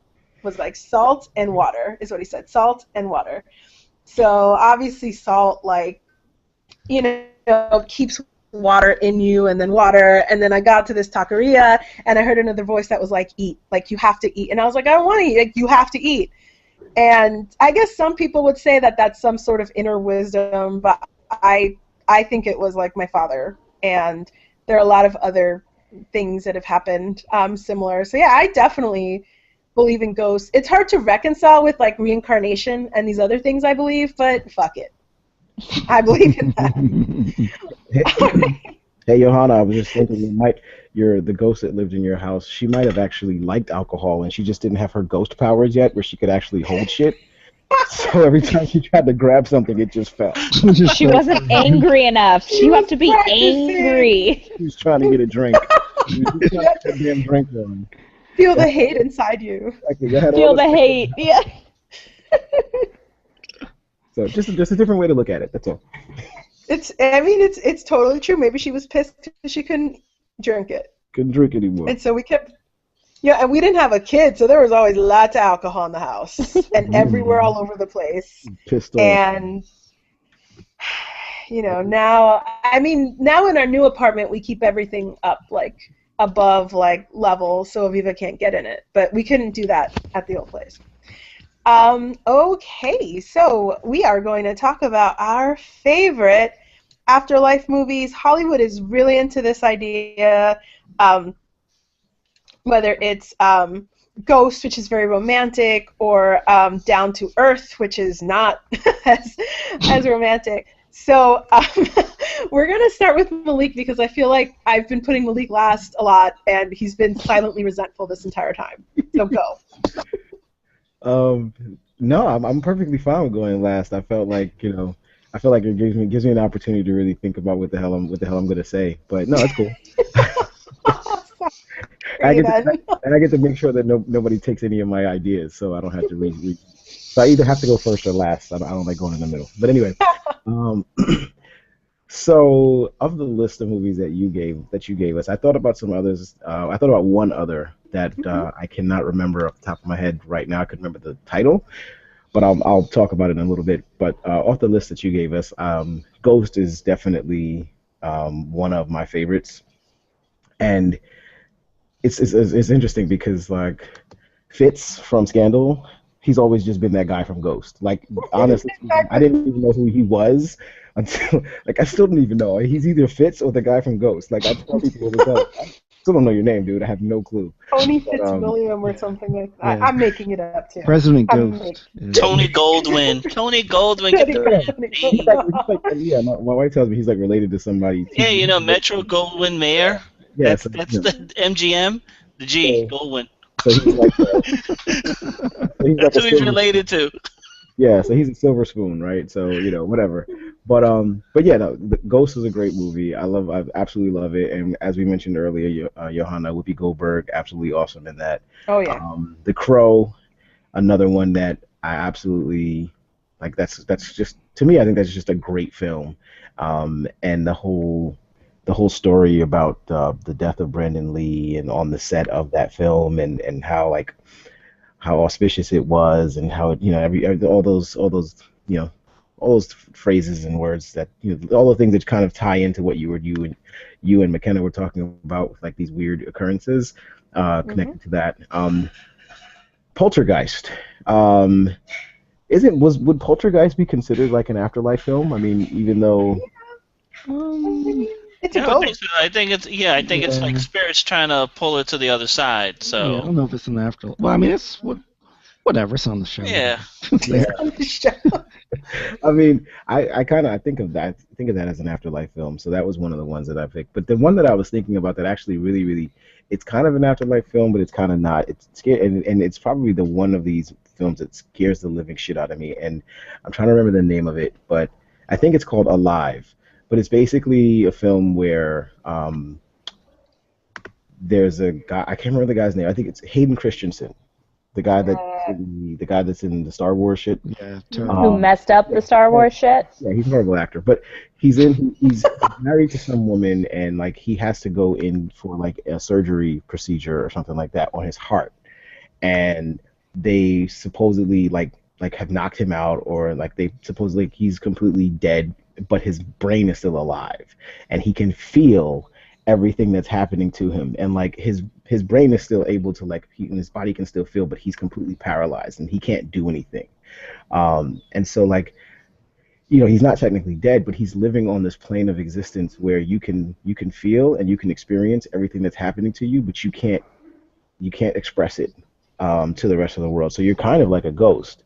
[SPEAKER 1] and water is what he said, salt and water. So obviously salt, like, keeps water in you, and then water, and then I got to this taqueria, and I heard another voice that was like, eat, like, you have to eat, and I was like, I don't want to eat, like, you have to eat. And I guess some people would say that that's some sort of inner wisdom, but I think it was like my father, and there are a lot of other things that have happened similar. So yeah, I definitely believe in ghosts. It's hard to reconcile with like reincarnation and these other things, I believe, but fuck it. I believe in that.
[SPEAKER 3] Hey, Johanna, I was just thinking the ghost that lived in your house, she might have actually liked alcohol and she just didn't have her ghost powers yet where she could actually hold shit. So every time she tried to grab something, it just fell.
[SPEAKER 5] She wasn't angry enough. You have to be angry.
[SPEAKER 3] She was trying to get a drink. She was trying to get a damn drink on.
[SPEAKER 1] Feel the hate inside you.
[SPEAKER 5] Feel the hate, yeah.
[SPEAKER 3] So just a different way to look at it, that's all.
[SPEAKER 1] It's totally true. Maybe she was pissed because she couldn't drink it.
[SPEAKER 3] Couldn't drink anymore.
[SPEAKER 1] And so we kept... Yeah, and we didn't have a kid, so there was always lots of alcohol in the house and everywhere all over the place.
[SPEAKER 3] Pissed off.
[SPEAKER 1] And, now in our new apartment, we keep everything up, like, above, like, level, so Aviva can't get in it. But we couldn't do that at the old place. Okay, so we are going to talk about our favorite afterlife movies. Hollywood is really into this idea. Whether it's Ghost, which is very romantic, or Down to Earth, which is not as romantic. So we're going to start with Malik because I feel like I've been putting Malik last a lot, and he's been silently resentful this entire time. So go.
[SPEAKER 3] No, I'm perfectly fine with going last. I felt like it gives me an opportunity to really think about what the hell I'm going to say. But no, that's cool. I get to make sure that nobody takes any of my ideas, so I don't have to read. So I either have to go first or last. I don't like going in the middle. But anyway, so of the list of movies that you gave us, I thought about some others. I thought about one other that I cannot remember off the top of my head right now. I could remember the title, but I'll talk about it in a little bit. But off the list that you gave us, Ghost is definitely one of my favorites, and it's interesting because like Fitz from Scandal, he's always just been that guy from Ghost. Like honestly, I didn't even know who he was until I still don't even know. He's either Fitz or the guy from Ghost. Like I tell people all the time, I still don't know your name, dude. I have no clue.
[SPEAKER 1] Tony Fitzwilliam or something like that. Yeah. I'm making it up too.
[SPEAKER 2] President Ghost.
[SPEAKER 4] Tony Goldwyn. Tony Goldwyn.
[SPEAKER 3] Yeah, my wife tells me he's like related to somebody.
[SPEAKER 4] Yeah, Metro Goldwyn Mayer.
[SPEAKER 3] Yeah,
[SPEAKER 4] that's the MGM, the G, Goldwyn.
[SPEAKER 3] So he's like,
[SPEAKER 4] that's who he's related to.
[SPEAKER 3] Yeah, so he's a silver spoon, right? So whatever. But yeah, no, Ghost is a great movie. I absolutely love it. And as we mentioned earlier, Johanna, Whoopi Goldberg, absolutely awesome in that.
[SPEAKER 1] Oh yeah.
[SPEAKER 3] The Crow, another one that I absolutely like. That's just, to me, I think that's just a great film. And the whole story about the death of Brandon Lee and on the set of that film and how auspicious it was and how all those phrases and words that all the things that kind of tie into what you and McKenna were talking about with like these weird occurrences connected to that. Poltergeist. Would Poltergeist be considered like an afterlife film? I mean, even though
[SPEAKER 1] it's a
[SPEAKER 4] I
[SPEAKER 1] ghost.
[SPEAKER 4] think so. I think it's like spirits trying to pull it to the other side. So
[SPEAKER 2] I don't know if it's an afterlife. Well, I mean, it's whatever. It's on the show.
[SPEAKER 4] Yeah.
[SPEAKER 1] On the show.
[SPEAKER 3] I mean, I kind of I think of that as an afterlife film. So that was one of the ones that I picked. But the one that I was thinking about that actually really it's kind of an afterlife film, but it's kind of not. It's scary, and it's probably the one of these films that scares the living shit out of me. And I'm trying to remember the name of it, but I think it's called Alive. But it's basically a film where there's a guy, I can't remember the guy's name. I think it's Hayden Christensen, the guy that the guy that's in the Star Wars shit.
[SPEAKER 2] Yeah,
[SPEAKER 5] Who
[SPEAKER 2] totally.
[SPEAKER 5] messed up the Star Wars shit?
[SPEAKER 3] Yeah, he's a horrible actor, but he's married to some woman, and like he has to go in for like a surgery procedure or something like that on his heart, and they supposedly like have knocked him out, or like they supposedly he's completely dead, but his brain is still alive, and he can feel everything that's happening to him, and like his brain is still able to like and his body can still feel, but he's completely paralyzed and he can't do anything. And so like he's not technically dead, but he's living on this plane of existence where you can feel and you can experience everything that's happening to you, but you can't express it to the rest of the world. So you're kind of like a ghost,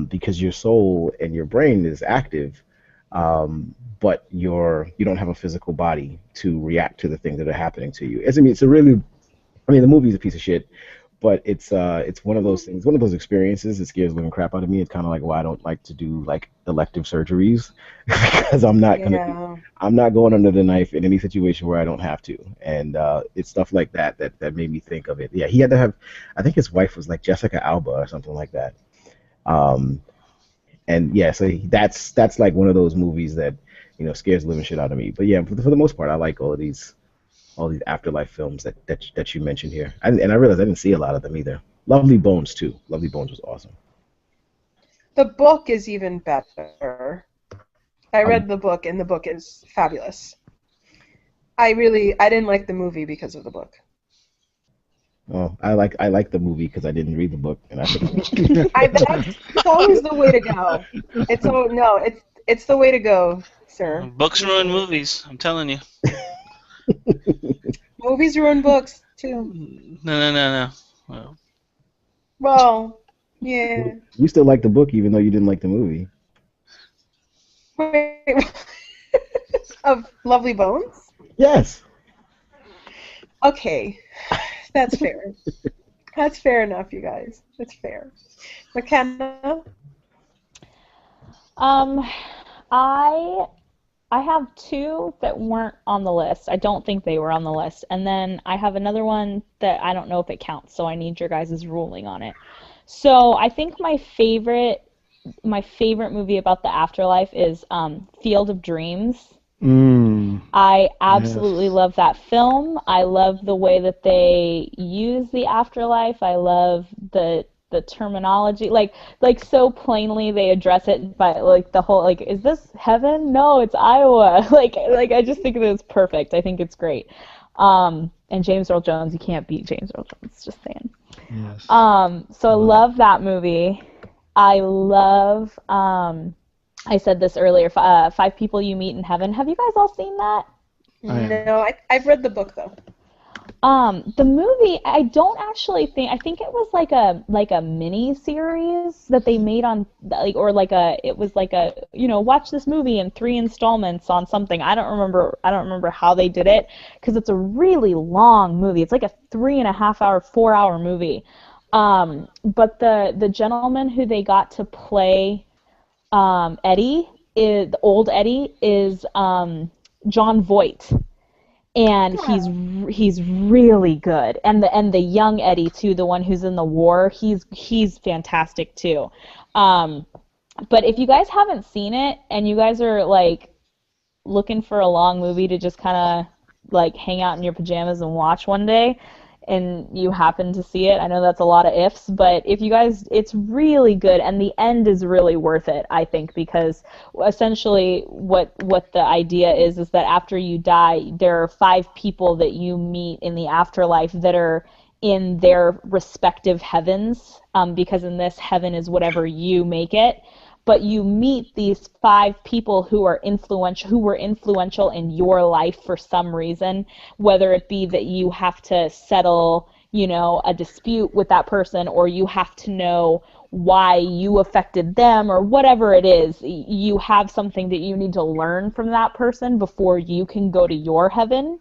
[SPEAKER 3] because your soul and your brain is active, but you don't have a physical body to react to the things that are happening to you. It's a really, I mean, the movie's a piece of shit, but it's one of those things, one of those experiences that scares the living crap out of me. It's kind of like why I don't like to do like elective surgeries because I'm not going under the knife in any situation where I don't have to, and it's stuff like that made me think of it. Yeah, he had to have, I think his wife was like Jessica Alba or something like that. Um, and yeah, so that's like one of those movies that scares the living shit out of me. But yeah, for the most part, I like all these afterlife films that you mentioned here. And I realized I didn't see a lot of them either. Lovely Bones too. Lovely Bones was awesome.
[SPEAKER 1] The book is even better. I
[SPEAKER 3] Um,
[SPEAKER 1] read the book, and the book is fabulous. I didn't like the movie because of the book.
[SPEAKER 3] well, I like the movie because I didn't read the book, and I think
[SPEAKER 1] It's always the way to go. It's the way to go, sir.
[SPEAKER 4] Books ruin movies. I'm telling you.
[SPEAKER 1] Movies ruin books too.
[SPEAKER 4] No. Well,
[SPEAKER 1] Well, yeah.
[SPEAKER 3] you still like the book even though you didn't like the movie.
[SPEAKER 1] Wait, of Lovely Bones?
[SPEAKER 3] Yes.
[SPEAKER 1] Okay, that's fair. That's fair enough, you guys. That's fair. McKenna?
[SPEAKER 5] I have two that weren't on the list. I don't think they were on the list. And then I have another one that I don't know if it counts, so I need your guys' ruling on it. So I think my favorite movie about the afterlife is Field of Dreams. I absolutely
[SPEAKER 2] Yes.
[SPEAKER 5] love that film. I love the way that they use the afterlife. I love the terminology. Like so plainly they address it by like the whole like, is this heaven? No, it's Iowa. Like I just think that it's perfect. I think it's great. And James Earl Jones, you can't beat James Earl Jones, just saying.
[SPEAKER 2] Yes.
[SPEAKER 5] So I
[SPEAKER 2] Love
[SPEAKER 5] love that movie. I love I said this earlier, Five People You Meet in Heaven. Have you guys all seen that?
[SPEAKER 2] I am.
[SPEAKER 1] No, I've read the book though.
[SPEAKER 5] The movie, I don't actually think, I think it was like a mini series that they made on like, or like it was like watch this movie in 3 installments on something. I don't remember how they did it because it's a really long movie. It's like a 3.5 hour, 4 hour movie. But the gentleman who they got to play Eddie, the old Eddie, is John Voight, and he's really good. And the young Eddie too, the one who's in the war, he's fantastic too. But if you guys haven't seen it and you guys are like looking for a long movie to just kind of like hang out in your pajamas and watch one day, and you happen to see it, I know that's a lot of ifs, but if you guys, it's really good, and the end is really worth it, I think, because essentially what the idea is that after you die, there are 5 people that you meet in the afterlife that are in their respective heavens, because in this heaven is whatever you make it. But you meet these 5 people who were influential in your life for some reason, whether it be that you have to settle, a dispute with that person, or you have to know why you affected them, or whatever it is. You have something that you need to learn from that person before you can go to your heaven.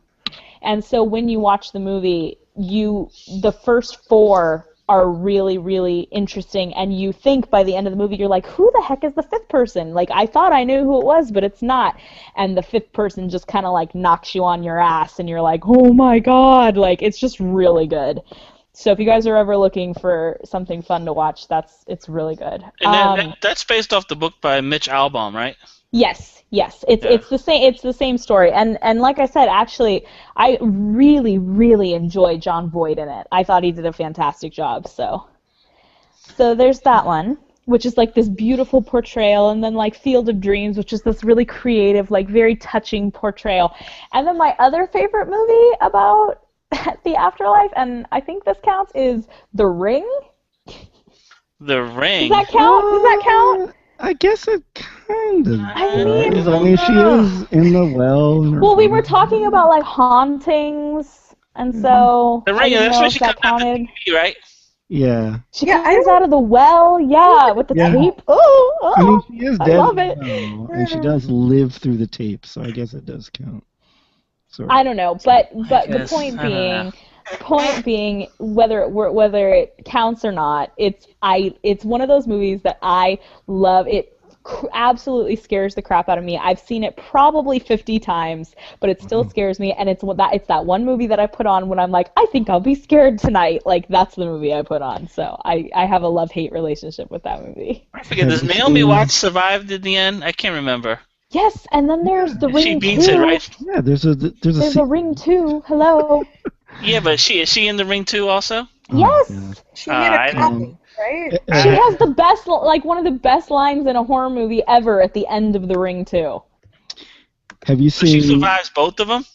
[SPEAKER 5] And so when you watch the movie, the first four are really, really interesting, and you think by the end of the movie, you're like, who the heck is the fifth person? Like, I thought I knew who it was, but it's not. And the fifth person just kind of like knocks you on your ass, and you're like, oh my god, like, it's just really good. So if you guys are ever looking for something fun to watch, it's really good.
[SPEAKER 4] And that's based off the book by Mitch Albom, right?
[SPEAKER 5] Yes. It's the same story. And like I said, actually, I really, really enjoy Jon Voight in it. I thought he did a fantastic job. So there's that one, which is like this beautiful portrayal, and then like Field of Dreams, which is this really creative, like very touching portrayal. And then my other favorite movie about the afterlife, and I think this counts, is The Ring.
[SPEAKER 4] The Ring.
[SPEAKER 5] Does that count? Does that count?
[SPEAKER 2] I guess it kind of
[SPEAKER 5] I mean,
[SPEAKER 2] does. I mean, she is in the well.
[SPEAKER 5] Well, we were talking about like hauntings, and so
[SPEAKER 4] The Ring. That's where she comes out of the TV, right?
[SPEAKER 2] Yeah.
[SPEAKER 5] She comes out of the well, with the tape. Oh,
[SPEAKER 2] I mean, she is dead.
[SPEAKER 5] I love it.
[SPEAKER 2] And she does live through the tape, so I guess it does count. Sort of.
[SPEAKER 5] I don't know, but the point being, whether it counts or not, it's one of those movies that I love. It absolutely scares the crap out of me. I've seen it probably 50 times, but it still scares me. And it's that one movie that I put on when I'm like, I think I'll be scared tonight. Like, that's the movie I put on. So I have a love-hate relationship with that movie.
[SPEAKER 4] I forget. Does Naomi Watts survive in the end? I can't remember.
[SPEAKER 5] Yes, and then there's The Ring 2.
[SPEAKER 4] She beats it, right?
[SPEAKER 2] Yeah, there's
[SPEAKER 5] a Ring 2. Hello.
[SPEAKER 4] Yeah, but is she in The Ring 2 also?
[SPEAKER 5] Yes.
[SPEAKER 1] She made a copy, right?
[SPEAKER 5] She has the best, like one of the best lines in a horror movie ever at the end of The Ring 2.
[SPEAKER 2] Have you seen?
[SPEAKER 4] She survives both of them?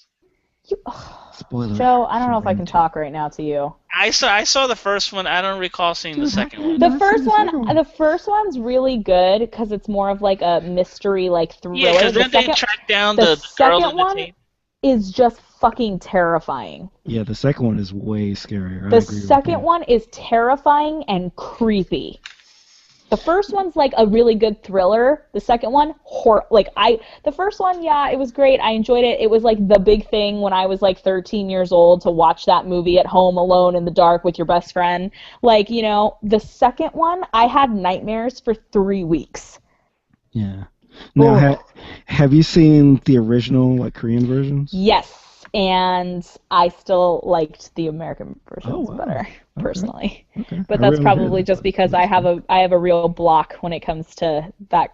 [SPEAKER 2] Spoiler.
[SPEAKER 5] Joe, I don't know if I can talk right now to you.
[SPEAKER 4] I saw the first one. I don't recall seeing the second one.
[SPEAKER 5] The first one's really good because it's more of like a mystery, like thriller.
[SPEAKER 4] Yeah, because then they track down the girl in the tape.
[SPEAKER 5] Is just fucking terrifying.
[SPEAKER 2] Yeah, the second one is way scarier.
[SPEAKER 5] The second one is terrifying and creepy. The first one's like a really good thriller. The second one, the first one, yeah, it was great. I enjoyed it. It was like the big thing when I was like 13 years old to watch that movie at home alone in the dark with your best friend. Like, the second one, I had nightmares for 3 weeks.
[SPEAKER 2] Yeah. Now, have you seen the original, like, Korean versions?
[SPEAKER 5] Yes, and I still liked the American versions better, personally. Okay. But that's probably just because I have a real block when it comes to that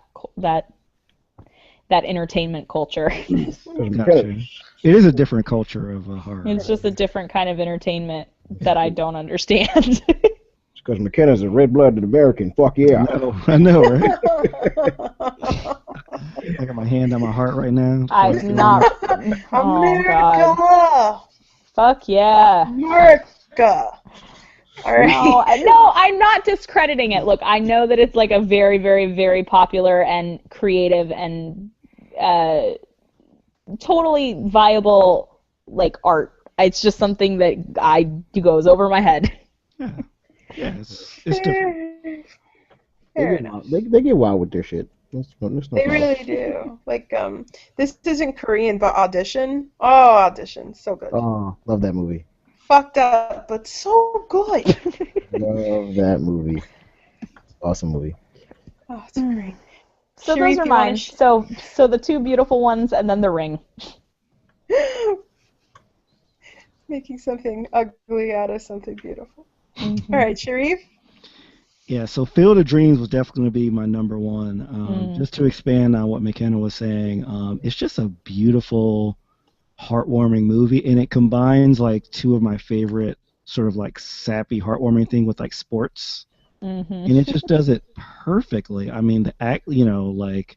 [SPEAKER 5] entertainment culture.
[SPEAKER 2] Gotcha. It is a different culture of horror.
[SPEAKER 5] It's just a different kind of entertainment that I don't understand.
[SPEAKER 3] Because McKenna's a red-blooded American. Fuck yeah.
[SPEAKER 2] I know, right? I got my hand on my heart right now.
[SPEAKER 5] I'm not.
[SPEAKER 1] America!
[SPEAKER 5] God. Fuck yeah.
[SPEAKER 1] America! All right.
[SPEAKER 5] No, I'm not discrediting it. Look, I know that it's like a very, very, very popular and creative and totally viable like art. It's just something that goes over my head.
[SPEAKER 2] Yeah. Yeah, it's different.
[SPEAKER 3] They get wild with their shit.
[SPEAKER 1] They really do. Like, this isn't Korean, but Audition. Oh, Audition, so good.
[SPEAKER 3] Oh, love that movie.
[SPEAKER 1] Fucked up, but so good.
[SPEAKER 3] Love that movie. Awesome movie.
[SPEAKER 1] Oh, it's great.
[SPEAKER 5] So those are mine. So the two beautiful ones, and then The Ring.
[SPEAKER 1] Making something ugly out of something beautiful. Mm-hmm. All right, Sharif?
[SPEAKER 2] Yeah, so Field of Dreams was definitely going to be my number one. Just to expand on what McKenna was saying, it's just a beautiful, heartwarming movie, and it combines like two of my favorite sort of like sappy, heartwarming thing with like sports, and it just does it perfectly. I mean, the act, like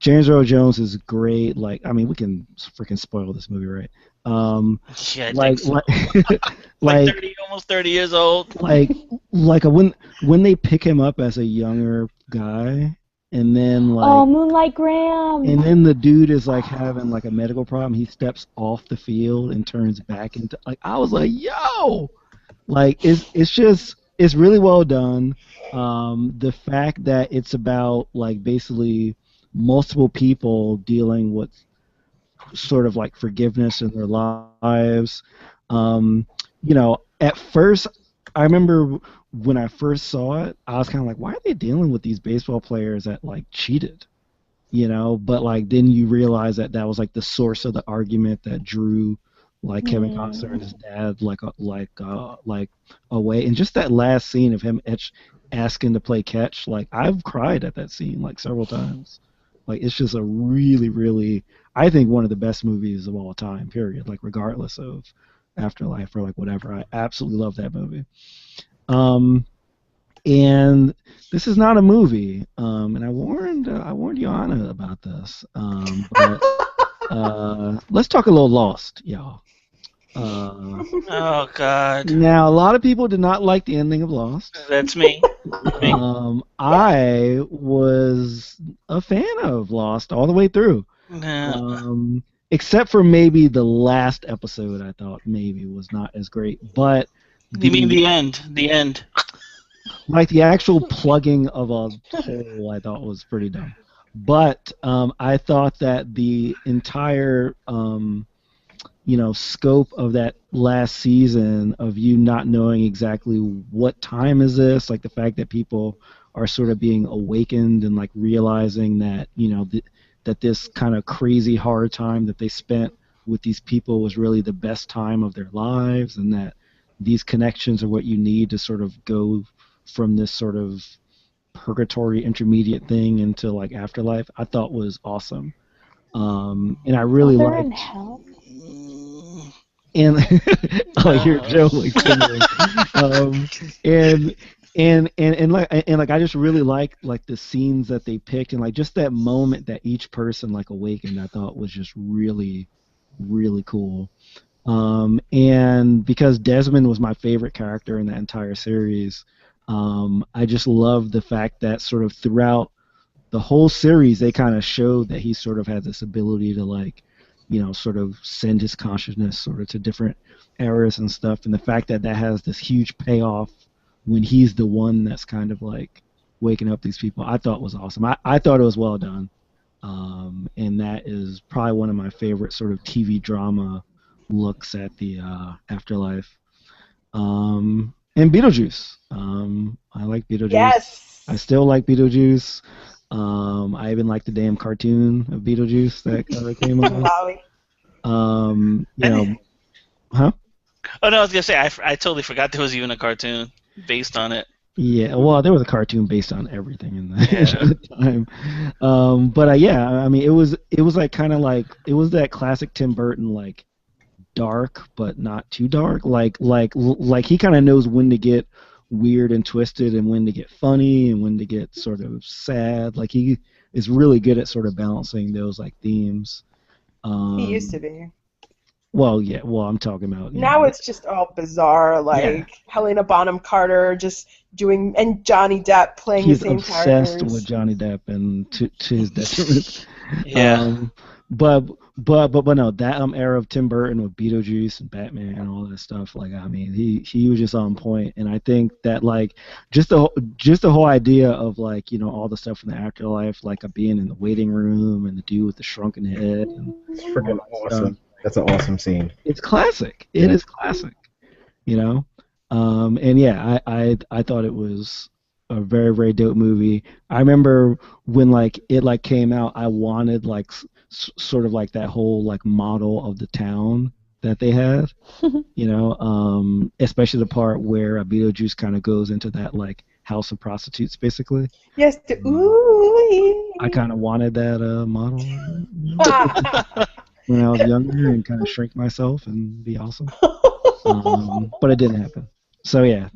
[SPEAKER 2] James Earl Jones is great. Like, I mean, we can freaking spoil this movie, right?
[SPEAKER 4] Yeah, like 30, almost 30 years old.
[SPEAKER 2] Like when they pick him up as a younger guy, and then like
[SPEAKER 5] Moonlight Graham,
[SPEAKER 2] and then the dude is like having like a medical problem. He steps off the field and turns back into like I was like, yo, Like it's really well done. The fact that it's about like basically multiple people dealing with sort of like forgiveness in their lives. Um, at first, I remember when I first saw it, I was kind of like, why are they dealing with these baseball players that like cheated? But like then you realize that that was like the source of the argument that drew like Kevin Costner and his dad like away, and just that last scene of him asking to play catch, like I've cried at that scene like several times. Like it's just a really really, I think, one of the best movies of all time, period, like regardless of Afterlife or like whatever. I absolutely love that movie. um and this is not a movie. And I warned Joanna about this. But let's talk a little Lost, y'all.
[SPEAKER 4] Oh God,
[SPEAKER 2] Now, a lot of people did not like the ending of Lost.
[SPEAKER 4] that's me. Me.
[SPEAKER 2] I was a fan of Lost all the way through.
[SPEAKER 4] No.
[SPEAKER 2] Except for maybe the last episode, I thought maybe was not as great. But
[SPEAKER 4] You mean the end? The end.
[SPEAKER 2] like the actual plugging of a hole, I thought was pretty dumb. But I thought that the entire scope of that last season of you not knowing exactly what time is this, like the fact that people are sort of being awakened and like realizing that that this kind of crazy hard time that they spent with these people was really the best time of their lives, and that these connections are what you need to sort of go from this sort of purgatory intermediate thing into like afterlife, I thought was awesome. And I really
[SPEAKER 5] They're in
[SPEAKER 2] liked.
[SPEAKER 5] hell.
[SPEAKER 2] And I hear Joe like singing. And I just really like the scenes that they picked, and like just that moment that each person like awakened, I thought was just really, really cool. And because Desmond was my favorite character in that entire series, I just love the fact that sort of throughout the whole series, they kind of showed that he sort of had this ability to like, sort of send his consciousness sort of to different eras and stuff. And the fact that that has this huge payoff when he's the one that's kind of like waking up these people, I thought was awesome. I thought it was well done. And that is probably one of my favorite sort of TV drama looks at the afterlife. And Beetlejuice. I like Beetlejuice.
[SPEAKER 1] Yes.
[SPEAKER 2] I still like Beetlejuice. I even like the damn cartoon of Beetlejuice that came out.
[SPEAKER 1] Molly.
[SPEAKER 2] Huh?
[SPEAKER 4] Oh no, I was gonna say I totally forgot there was even a cartoon based on it.
[SPEAKER 2] Yeah, well, there was a cartoon based on everything in the time. But yeah, I mean, it was like kind of like it was that classic Tim Burton like dark but not too dark. Like he kind of knows when to get weird and twisted and when to get funny and when to get sort of sad. Like he is really good at sort of balancing those like themes.
[SPEAKER 1] He used to be.
[SPEAKER 2] Well, yeah. Well, I'm talking about
[SPEAKER 1] now it's just all bizarre, like Helena Bonham Carter just doing, and Johnny Depp playing
[SPEAKER 2] he's
[SPEAKER 1] the same
[SPEAKER 2] obsessed
[SPEAKER 1] characters.
[SPEAKER 2] with Johnny Depp, and to his detriment.
[SPEAKER 4] Yeah.
[SPEAKER 2] But no, that era of Tim Burton with Beetlejuice and Batman and all that stuff, like I mean, he was just on point, and I think that like just the whole idea of like all the stuff in the afterlife, like being in the waiting room and the dude with the shrunken head, and
[SPEAKER 3] It's freaking
[SPEAKER 2] all that
[SPEAKER 3] awesome.
[SPEAKER 2] stuff.
[SPEAKER 3] That's an awesome scene.
[SPEAKER 2] It's classic. It is classic. And yeah, I thought it was a very very dope movie. I remember when like it like came out, I wanted like sort of like that whole like model of the town that they had, especially the part where Beetlejuice kind of goes into that like house of prostitutes basically.
[SPEAKER 1] Yes, ooh.
[SPEAKER 2] I kind of wanted that model when I was younger and kind of shrink myself and be awesome. But it didn't happen. So yeah,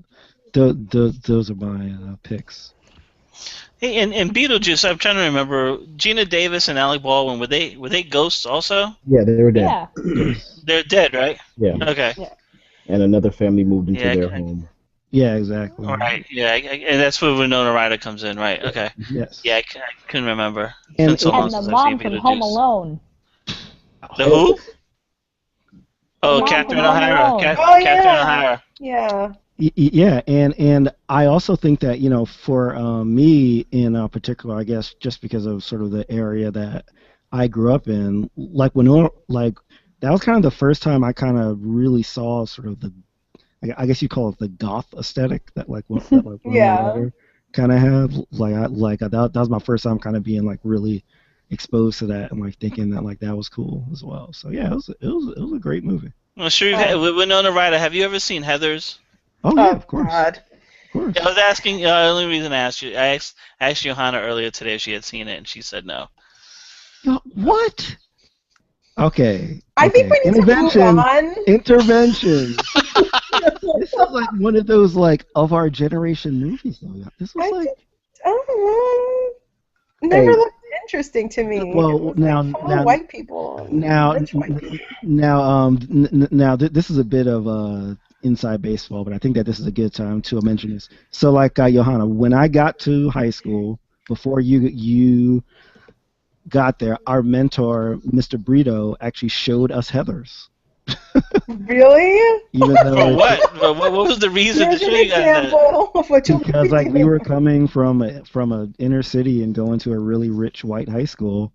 [SPEAKER 2] those are my picks.
[SPEAKER 4] Hey, and Beetlejuice, I'm trying to remember. Gina Davis and Alec Baldwin, were they ghosts also?
[SPEAKER 3] Yeah, they were dead.
[SPEAKER 5] Yeah.
[SPEAKER 4] They're dead, right?
[SPEAKER 3] Yeah.
[SPEAKER 4] Okay.
[SPEAKER 1] Yeah.
[SPEAKER 3] And another family moved into
[SPEAKER 4] Yeah,
[SPEAKER 3] their
[SPEAKER 4] okay.
[SPEAKER 3] home.
[SPEAKER 2] Yeah, exactly.
[SPEAKER 4] All right. Yeah, and that's where Winona Ryder comes in, right? Okay.
[SPEAKER 2] Yes.
[SPEAKER 4] Yeah, I couldn't remember. It's
[SPEAKER 2] And-
[SPEAKER 4] been so long
[SPEAKER 5] And the
[SPEAKER 4] since I've
[SPEAKER 5] mom
[SPEAKER 4] seen
[SPEAKER 5] from
[SPEAKER 4] Beetlejuice.
[SPEAKER 5] Home Alone.
[SPEAKER 4] The who? Oh,
[SPEAKER 5] Mom from
[SPEAKER 4] Catherine
[SPEAKER 5] Home
[SPEAKER 4] O'Hara.
[SPEAKER 5] Alone.
[SPEAKER 1] Oh
[SPEAKER 4] Catherine
[SPEAKER 1] yeah.
[SPEAKER 4] O'Hara.
[SPEAKER 1] Yeah.
[SPEAKER 2] Yeah, and I also think that for me in particular, I guess just because of sort of the area that I grew up in, like like that was kind of the first time I kind of really saw sort of I guess you call it the goth aesthetic that Winona
[SPEAKER 1] Yeah.
[SPEAKER 2] Ryder kind of had. That was my first time kind of being like really exposed to that and like thinking that like that was cool as well. So yeah, it was a great movie.
[SPEAKER 4] Well, sure. With Winona Ryder, have you ever seen Heathers?
[SPEAKER 2] Oh yeah,
[SPEAKER 1] Oh
[SPEAKER 2] of course,
[SPEAKER 1] God.
[SPEAKER 2] of course.
[SPEAKER 4] Yeah, I was asking. The only reason I asked you, I asked Johanna earlier today if she had seen it, and she said no.
[SPEAKER 2] What? Okay.
[SPEAKER 1] I think we need to move
[SPEAKER 2] Intervention.
[SPEAKER 1] on.
[SPEAKER 2] Intervention. This is like one of those like of our generation movies though. Yeah. This was like
[SPEAKER 1] Never
[SPEAKER 3] Hey.
[SPEAKER 1] looked interesting to me.
[SPEAKER 2] Well,
[SPEAKER 1] it was
[SPEAKER 2] now-
[SPEAKER 1] like full
[SPEAKER 2] now-
[SPEAKER 1] of white people. And
[SPEAKER 2] now
[SPEAKER 1] rich white people.
[SPEAKER 2] this is a bit of inside baseball, but I think that this is a good time to mention this. So like Johanna, when I got to high school, before you got there, our mentor, Mr. Brito, actually showed us Heathers.
[SPEAKER 1] Really?
[SPEAKER 2] Even
[SPEAKER 4] For
[SPEAKER 2] though
[SPEAKER 4] what? What was the reason to
[SPEAKER 1] Here's
[SPEAKER 4] show
[SPEAKER 1] an
[SPEAKER 4] you guys that?
[SPEAKER 1] example of what you'll
[SPEAKER 2] because
[SPEAKER 1] be
[SPEAKER 2] like we
[SPEAKER 1] doing.
[SPEAKER 2] were coming from a inner city and going to a really rich white high school,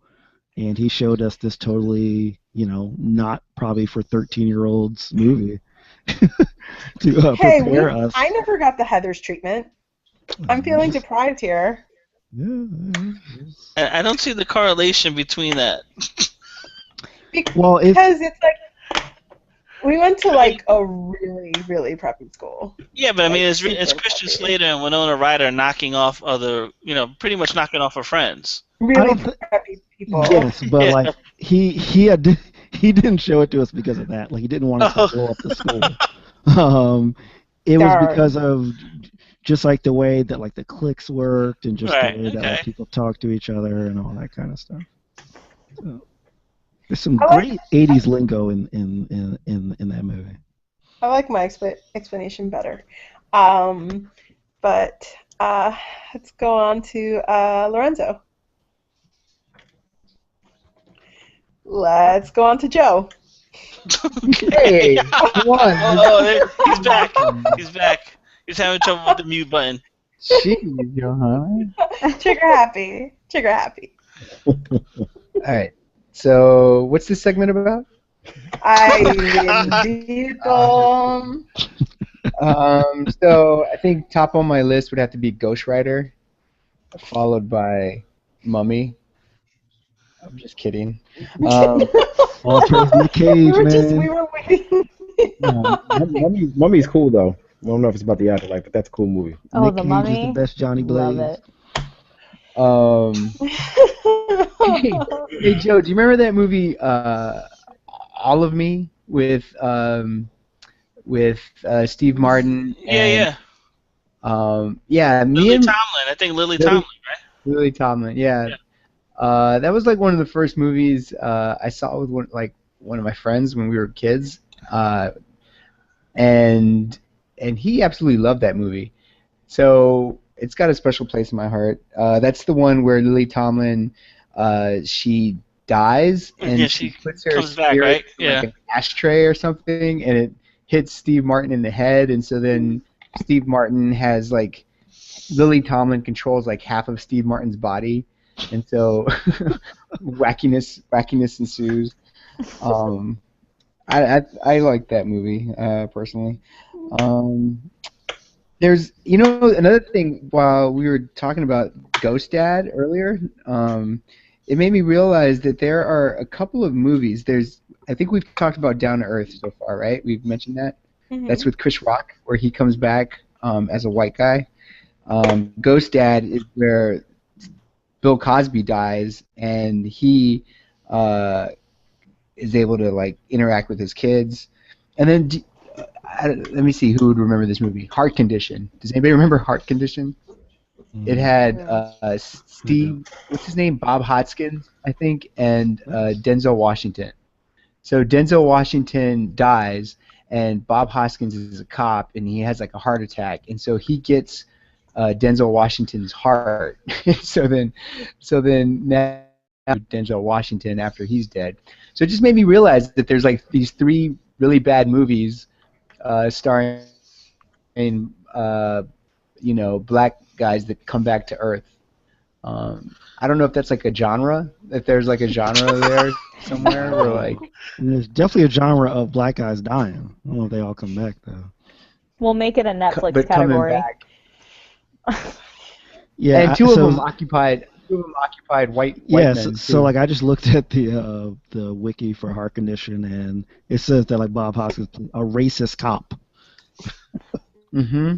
[SPEAKER 2] and he showed us this totally not probably for 13-year-olds movie to
[SPEAKER 1] Hey,
[SPEAKER 2] prepare us.
[SPEAKER 1] I never got the Heathers treatment. I'm feeling deprived here.
[SPEAKER 2] Yeah,
[SPEAKER 4] I don't see the correlation between that.
[SPEAKER 2] well,
[SPEAKER 1] Because it's like we went to like a really, really preppy school.
[SPEAKER 4] Yeah, but I mean, it's
[SPEAKER 1] super
[SPEAKER 4] Christian
[SPEAKER 1] preppy.
[SPEAKER 4] Slater and Winona Ryder knocking off pretty much knocking off her friends.
[SPEAKER 1] Really
[SPEAKER 2] don't thi-
[SPEAKER 1] preppy people.
[SPEAKER 2] yes, but
[SPEAKER 4] Yeah.
[SPEAKER 2] like he didn't show it to us because of that. Like he didn't want us to blow up the school. It was
[SPEAKER 1] Darn.
[SPEAKER 2] because of just like the way that like the cliques worked and just
[SPEAKER 4] Right,
[SPEAKER 2] the way that like
[SPEAKER 4] okay.
[SPEAKER 2] people talk to each other and all that kind of stuff. So, there's some
[SPEAKER 1] I like-
[SPEAKER 2] great '80s lingo in that movie.
[SPEAKER 1] I like my explanation better. But let's go on to Lorenzo. Let's go on to Joe.
[SPEAKER 6] Hey, come on.
[SPEAKER 4] He's back. He's back. He's having trouble with the mute button.
[SPEAKER 6] Jeez, Johanna.
[SPEAKER 1] Trigger happy. Trigger happy.
[SPEAKER 6] All right. So, what's this segment about? So I think top on my list would have to be Ghost Rider, followed by Mummy. I'm just kidding.
[SPEAKER 2] All praise Nick Cage, man.
[SPEAKER 1] we were waiting.
[SPEAKER 3] Mummy's cool though. I don't know if it's about the afterlife, but that's a cool movie.
[SPEAKER 5] Oh,
[SPEAKER 2] Nick
[SPEAKER 5] the
[SPEAKER 2] Cage
[SPEAKER 5] Mummy.
[SPEAKER 2] is the best Johnny
[SPEAKER 5] Love
[SPEAKER 2] Blaze.
[SPEAKER 5] it.
[SPEAKER 6] Hey Joe, do you remember that movie All of Me with Steve Martin?
[SPEAKER 4] Yeah.
[SPEAKER 6] Yeah, me
[SPEAKER 4] Lily
[SPEAKER 6] and
[SPEAKER 4] Tomlin. I think Lily Tomlin, right?
[SPEAKER 6] Lily Tomlin. Yeah. That was like one of the first movies I saw with one of my friends when we were kids, and he absolutely loved that movie. So it's got a special place in my heart. That's the one where Lily Tomlin, she dies and
[SPEAKER 4] Yeah,
[SPEAKER 6] she
[SPEAKER 4] she
[SPEAKER 6] puts her
[SPEAKER 4] comes back,
[SPEAKER 6] spirit
[SPEAKER 4] right?
[SPEAKER 6] in
[SPEAKER 4] Yeah.
[SPEAKER 6] like an ashtray or something, and it hits Steve Martin in the head, and so then Steve Martin has like Lily Tomlin controls like half of Steve Martin's body, and so wackiness ensues. I like that movie personally. There's another thing while we were talking about Ghost Dad earlier. It made me realize that there are a couple of movies. I think we've talked about Down to Earth so far, right? We've mentioned that.
[SPEAKER 1] Mhm.
[SPEAKER 6] That's with Chris Rock, where he comes back as a white guy. Ghost Dad is where Bill Cosby dies, and he is able to like interact with his kids. And then let me see who would remember this movie. Heart Condition. Does anybody remember Heart Condition? It had Steve, what's his name? Bob Hoskins, I think, and Denzel Washington. So Denzel Washington dies, and Bob Hoskins is a cop, and he has like a heart attack, and so he gets Denzel Washington's heart. so then now Denzel Washington after he's dead. So it just made me realize that there's like these three really bad movies starring black guys that come back to Earth. I don't know if that's like a genre. If there's like a genre there somewhere where like.
[SPEAKER 2] And there's definitely a genre of black guys dying. I don't know if they all come back though.
[SPEAKER 5] We'll make it a Netflix
[SPEAKER 6] But coming
[SPEAKER 5] category.
[SPEAKER 6] back.
[SPEAKER 2] Yeah,
[SPEAKER 6] And two of them occupied white
[SPEAKER 2] yeah,
[SPEAKER 6] men.
[SPEAKER 2] so like I just looked at the wiki for Heart Condition, and it says that like Bob Hoskins plays a racist cop.
[SPEAKER 6] Mm-hmm.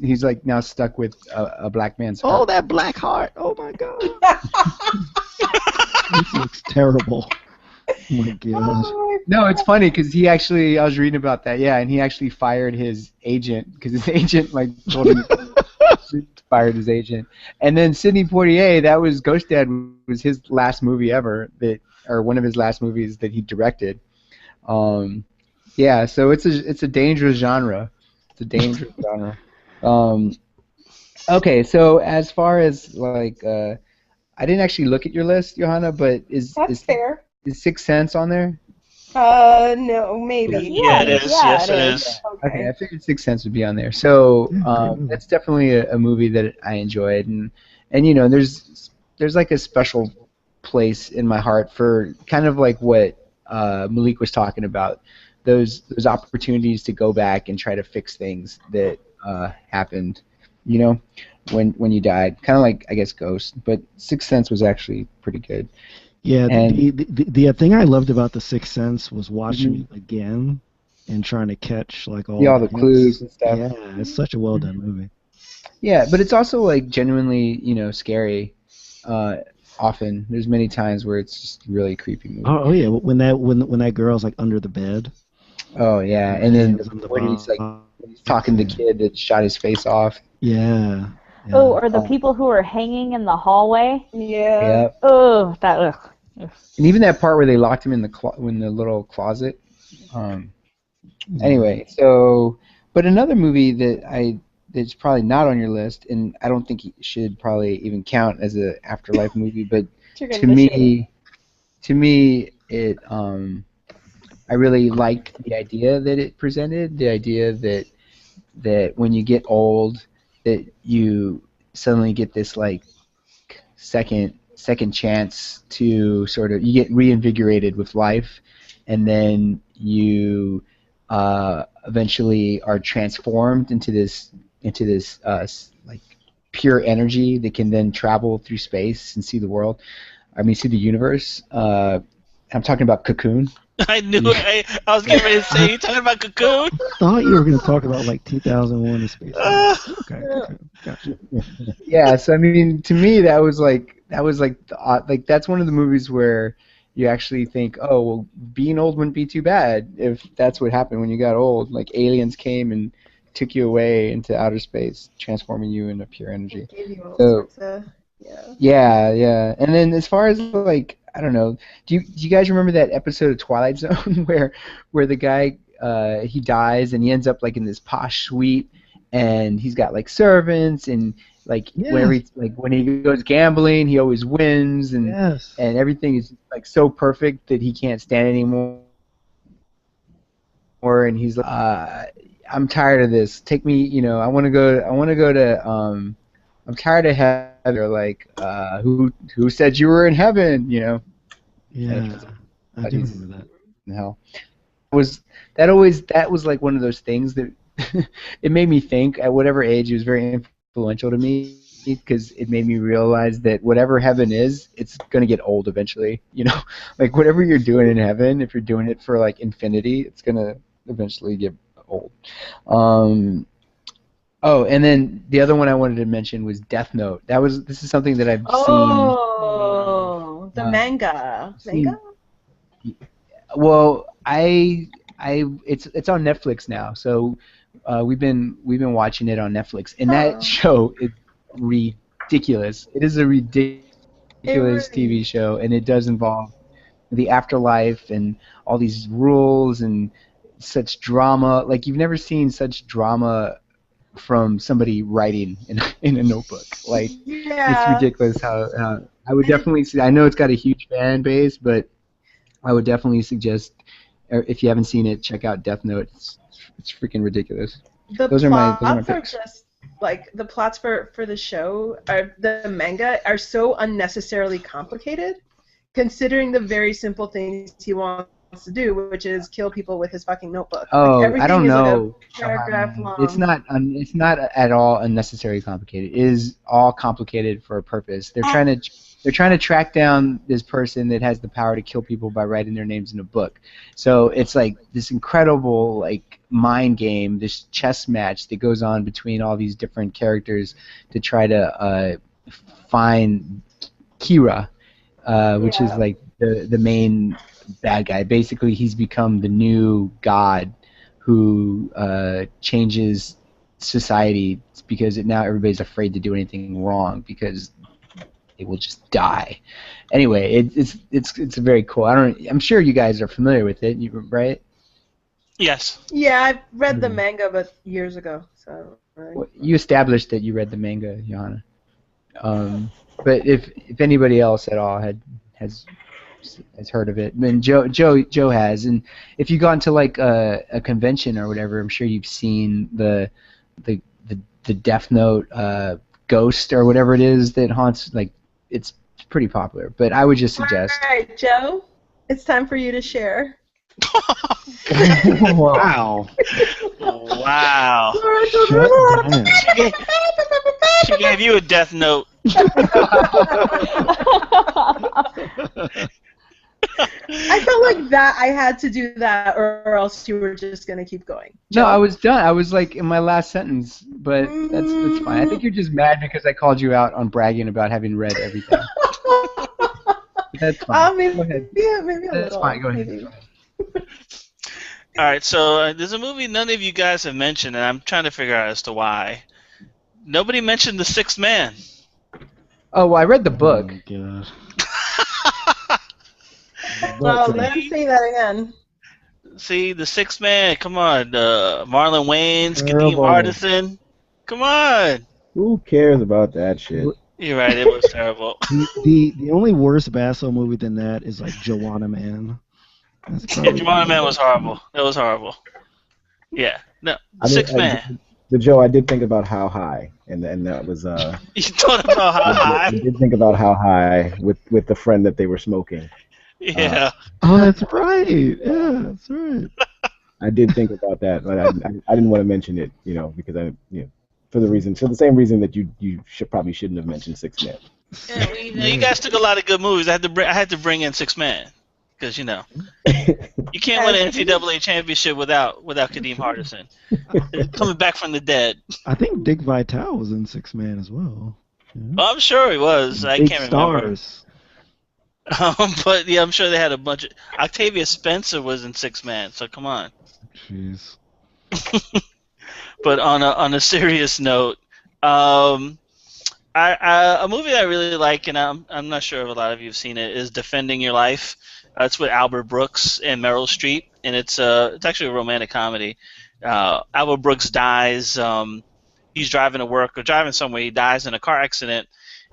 [SPEAKER 6] He's like now stuck with a black man's
[SPEAKER 2] Oh,
[SPEAKER 6] heart.
[SPEAKER 2] that black heart! Oh my god, this looks terrible. Oh my gosh.
[SPEAKER 6] No, it's funny because I was reading about that, yeah, and he actually fired his agent because his agent like told him fired his agent. And then Sidney Poitier, that was Ghost Dad was his last movie ever or one of his last movies that he directed. Yeah, so it's a dangerous genre. It's a dangerous genre. Okay, so as far as like I didn't actually look at your list, Johanna, but is
[SPEAKER 1] fair.
[SPEAKER 6] Is Sixth Sense on there?
[SPEAKER 1] No, maybe.
[SPEAKER 4] Yeah, it is.
[SPEAKER 5] Yeah,
[SPEAKER 4] Yes,
[SPEAKER 5] it
[SPEAKER 4] it
[SPEAKER 5] is.
[SPEAKER 4] is.
[SPEAKER 6] Okay, I figured Sixth Sense would be on there. So
[SPEAKER 2] movie.
[SPEAKER 6] that's definitely a movie that I enjoyed, and there's like a special place in my heart for kind of like what Malik was talking about, those opportunities to go back and try to fix things that happened, when you died. Kind of like I guess Ghost, but Sixth Sense was actually pretty good.
[SPEAKER 2] Yeah,
[SPEAKER 6] And-
[SPEAKER 2] the thing I loved about the Sixth Sense was watching it again and trying to catch like all
[SPEAKER 6] the
[SPEAKER 2] hints.
[SPEAKER 6] clues and stuff.
[SPEAKER 2] Yeah, it's such a well done movie.
[SPEAKER 6] Yeah, but it's also like genuinely, scary. Often, there's many times where it's just really creepy movie.
[SPEAKER 2] Oh yeah, when that girl's like under the bed.
[SPEAKER 6] Oh yeah, and then
[SPEAKER 2] Hands on the
[SPEAKER 6] when he's
[SPEAKER 2] bottom.
[SPEAKER 6] talking to the kid that shot his face off.
[SPEAKER 2] Yeah. Yeah.
[SPEAKER 5] Oh, or the people who are hanging in the hallway.
[SPEAKER 1] Yeah.
[SPEAKER 6] Yep.
[SPEAKER 5] Oh, that. Ugh.
[SPEAKER 6] And even that part where they locked him in the little closet. Anyway, so but another movie that's probably not on your list, and I don't think it should probably even count as an Afterlife movie, but to me, it I really liked the idea that it presented, the idea that when you get old, that you suddenly get this like second chance to sort of, you get reinvigorated with life, and then you eventually are transformed into this like pure energy that can then travel through space and see the world. I mean, see the universe. I'm talking about Cocoon.
[SPEAKER 4] I knew it. I was getting ready to say, you talking about Cocoon?
[SPEAKER 2] I thought you were going to talk about like 2001: A Space Odyssey. Okay, gotcha.
[SPEAKER 6] Yeah, so I mean, to me, that was like that's one of the movies where you actually think, oh, well, being old wouldn't be too bad if that's what happened when you got old. Like aliens came and took you away into outer space, transforming you into pure energy.
[SPEAKER 1] Gave you all
[SPEAKER 6] So-
[SPEAKER 1] sorts of, yeah.
[SPEAKER 6] Yeah. And then as far as like, I don't know, do you guys remember that episode of Twilight Zone where the guy he dies and he ends up like in this posh suite and he's got like servants and like
[SPEAKER 2] Yes.
[SPEAKER 6] when he goes gambling he always wins and
[SPEAKER 2] Yes.
[SPEAKER 6] and everything is like so perfect that he can't stand anymore. And he's like, I'm tired of this. Take me, I want to go to I'm tired of heaven. Or like, who said you were in heaven?
[SPEAKER 2] Yeah. I do
[SPEAKER 6] he's-
[SPEAKER 2] remember that.
[SPEAKER 6] In hell. That was like one of those things that it made me think. At whatever age, it was very influential to me because it made me realize that whatever heaven is, it's gonna get old eventually. Like whatever you're doing in heaven, if you're doing it for like infinity, it's gonna eventually get old. Oh, and then the other one I wanted to mention was Death Note. This is something that I've
[SPEAKER 1] Oh, the manga.
[SPEAKER 6] seen.
[SPEAKER 1] Manga?
[SPEAKER 6] Well, it's on Netflix now, so we've been watching it on Netflix, and that show is ridiculous. It is a ridiculous TV show, and it does involve the afterlife and all these rules and such drama. Like you've never seen such drama from somebody writing in a notebook. Like
[SPEAKER 1] Yeah.
[SPEAKER 6] it's ridiculous how I would definitely say, I know it's got a huge fan base, but I would definitely suggest If you haven't seen it, check out Death Note. It's freaking ridiculous.
[SPEAKER 1] The
[SPEAKER 6] Those are my
[SPEAKER 1] plots are
[SPEAKER 6] picks.
[SPEAKER 1] just like the plots for the show are the manga are so unnecessarily complicated, considering the very simple things he wants to do, which is kill people with his fucking notebook.
[SPEAKER 6] Oh,
[SPEAKER 1] like,
[SPEAKER 6] I
[SPEAKER 1] everything
[SPEAKER 6] don't
[SPEAKER 1] is
[SPEAKER 6] know.
[SPEAKER 1] like a paragraph long.
[SPEAKER 6] It's not at all unnecessarily complicated. It is all complicated for a purpose. They're trying to track down this person that has the power to kill people by writing their names in a book. So it's like this incredible like mind game, this chess match that goes on between all these different characters to try to find Kira, which is like the main bad guy. Basically, he's become the new god who changes society because now everybody's afraid to do anything wrong because they will just die. Anyway, it's very cool. I'm sure you guys are familiar with it, right?
[SPEAKER 4] Yes.
[SPEAKER 1] Yeah, I've read the manga, but years ago. So.
[SPEAKER 6] Well, you established that you read the manga, Johanna. But if anybody else at all has heard of it, I mean, Joe has, and if you go into like a convention or whatever, I'm sure you've seen the Death Note ghost or whatever it is that haunts. Like, it's pretty popular. But I would just suggest.
[SPEAKER 1] All right, Joe, it's time for you to share.
[SPEAKER 2] Wow.
[SPEAKER 4] Wow.
[SPEAKER 2] Shut down.
[SPEAKER 4] She gave you a Death Note.
[SPEAKER 1] I felt like that I had to do that, or else you were just gonna keep going.
[SPEAKER 6] No, I was done. I was like in my last sentence, but that's fine. I think you're just mad because I called you out on bragging about having read everything. That's fine.
[SPEAKER 1] Maybe,
[SPEAKER 6] Go ahead.
[SPEAKER 1] Yeah, maybe a
[SPEAKER 6] That's
[SPEAKER 1] little.
[SPEAKER 6] fine. Go ahead.
[SPEAKER 1] Maybe.
[SPEAKER 4] All right, so there's a movie none of you guys have mentioned, and I'm trying to figure out as to why. Nobody mentioned The Sixth Man.
[SPEAKER 6] Oh, well, I read the book.
[SPEAKER 2] Oh, God.
[SPEAKER 1] Well, let me say that again.
[SPEAKER 4] See, The Sixth Man, come on. Marlon Wayans, Kadeem
[SPEAKER 3] Terrible.
[SPEAKER 4] Hardison. Come on.
[SPEAKER 3] Who cares about that shit?
[SPEAKER 4] You're right, it was terrible.
[SPEAKER 2] The only worse Basso movie than that is like Joanna Man. That's probably
[SPEAKER 4] Joanna Man was horrible. That was horrible. Yeah. No, Sixth Man.
[SPEAKER 3] But Joe, I did think about How High, and that was
[SPEAKER 4] You thought about How
[SPEAKER 3] I
[SPEAKER 4] High?
[SPEAKER 3] did think about How High with the friend that they were smoking.
[SPEAKER 4] Yeah.
[SPEAKER 2] Oh, that's right. Yeah, that's right.
[SPEAKER 3] I did think about that, but I didn't want to mention it, because for the same reason that you probably shouldn't have mentioned Six Man.
[SPEAKER 4] Yeah, you guys took a lot of good movies. I had to bring in Six Man because you can't win an NCAA championship without Kadeem Hardison coming back from the dead.
[SPEAKER 2] I think Dick Vitale was in Six Man as well. Yeah.
[SPEAKER 4] Well, I'm sure he was. I
[SPEAKER 2] Big
[SPEAKER 4] can't remember.
[SPEAKER 2] stars.
[SPEAKER 4] But yeah, I'm sure they had a bunch of. Octavia Spencer was in Six Man, so come on.
[SPEAKER 2] Jeez.
[SPEAKER 4] But on a serious note, a movie that I really like, and I'm not sure if a lot of you have seen it, is Defending Your Life. It's with Albert Brooks and Meryl Streep, and it's actually a romantic comedy. Albert Brooks dies. He's driving to work or driving somewhere. He dies in a car accident,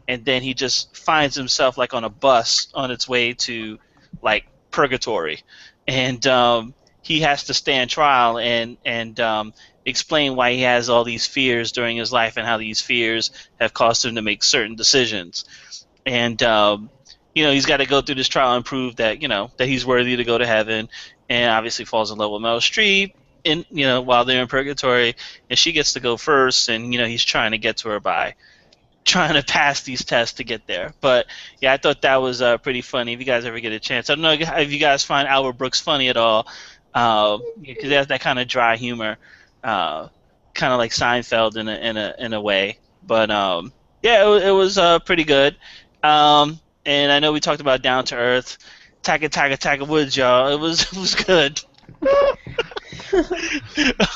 [SPEAKER 4] and then he just finds himself like on a bus on its way to like purgatory, and he has to stand trial and explain why he has all these fears during his life and how these fears have caused him to make certain decisions. And he's got to go through this trial and prove that that he's worthy to go to heaven, and obviously falls in love with Meryl Streep while they're in purgatory, and she gets to go first, and he's trying to get to her by trying to pass these tests to get there. But yeah, I thought that was pretty funny. If you guys ever get a chance, I don't know if you guys find Albert Brooks funny at all, because he has that kind of dry humor, kind of like Seinfeld in a way. But yeah, it was pretty good. And I know we talked about Down to Earth, Taka Woods, y'all. It was good.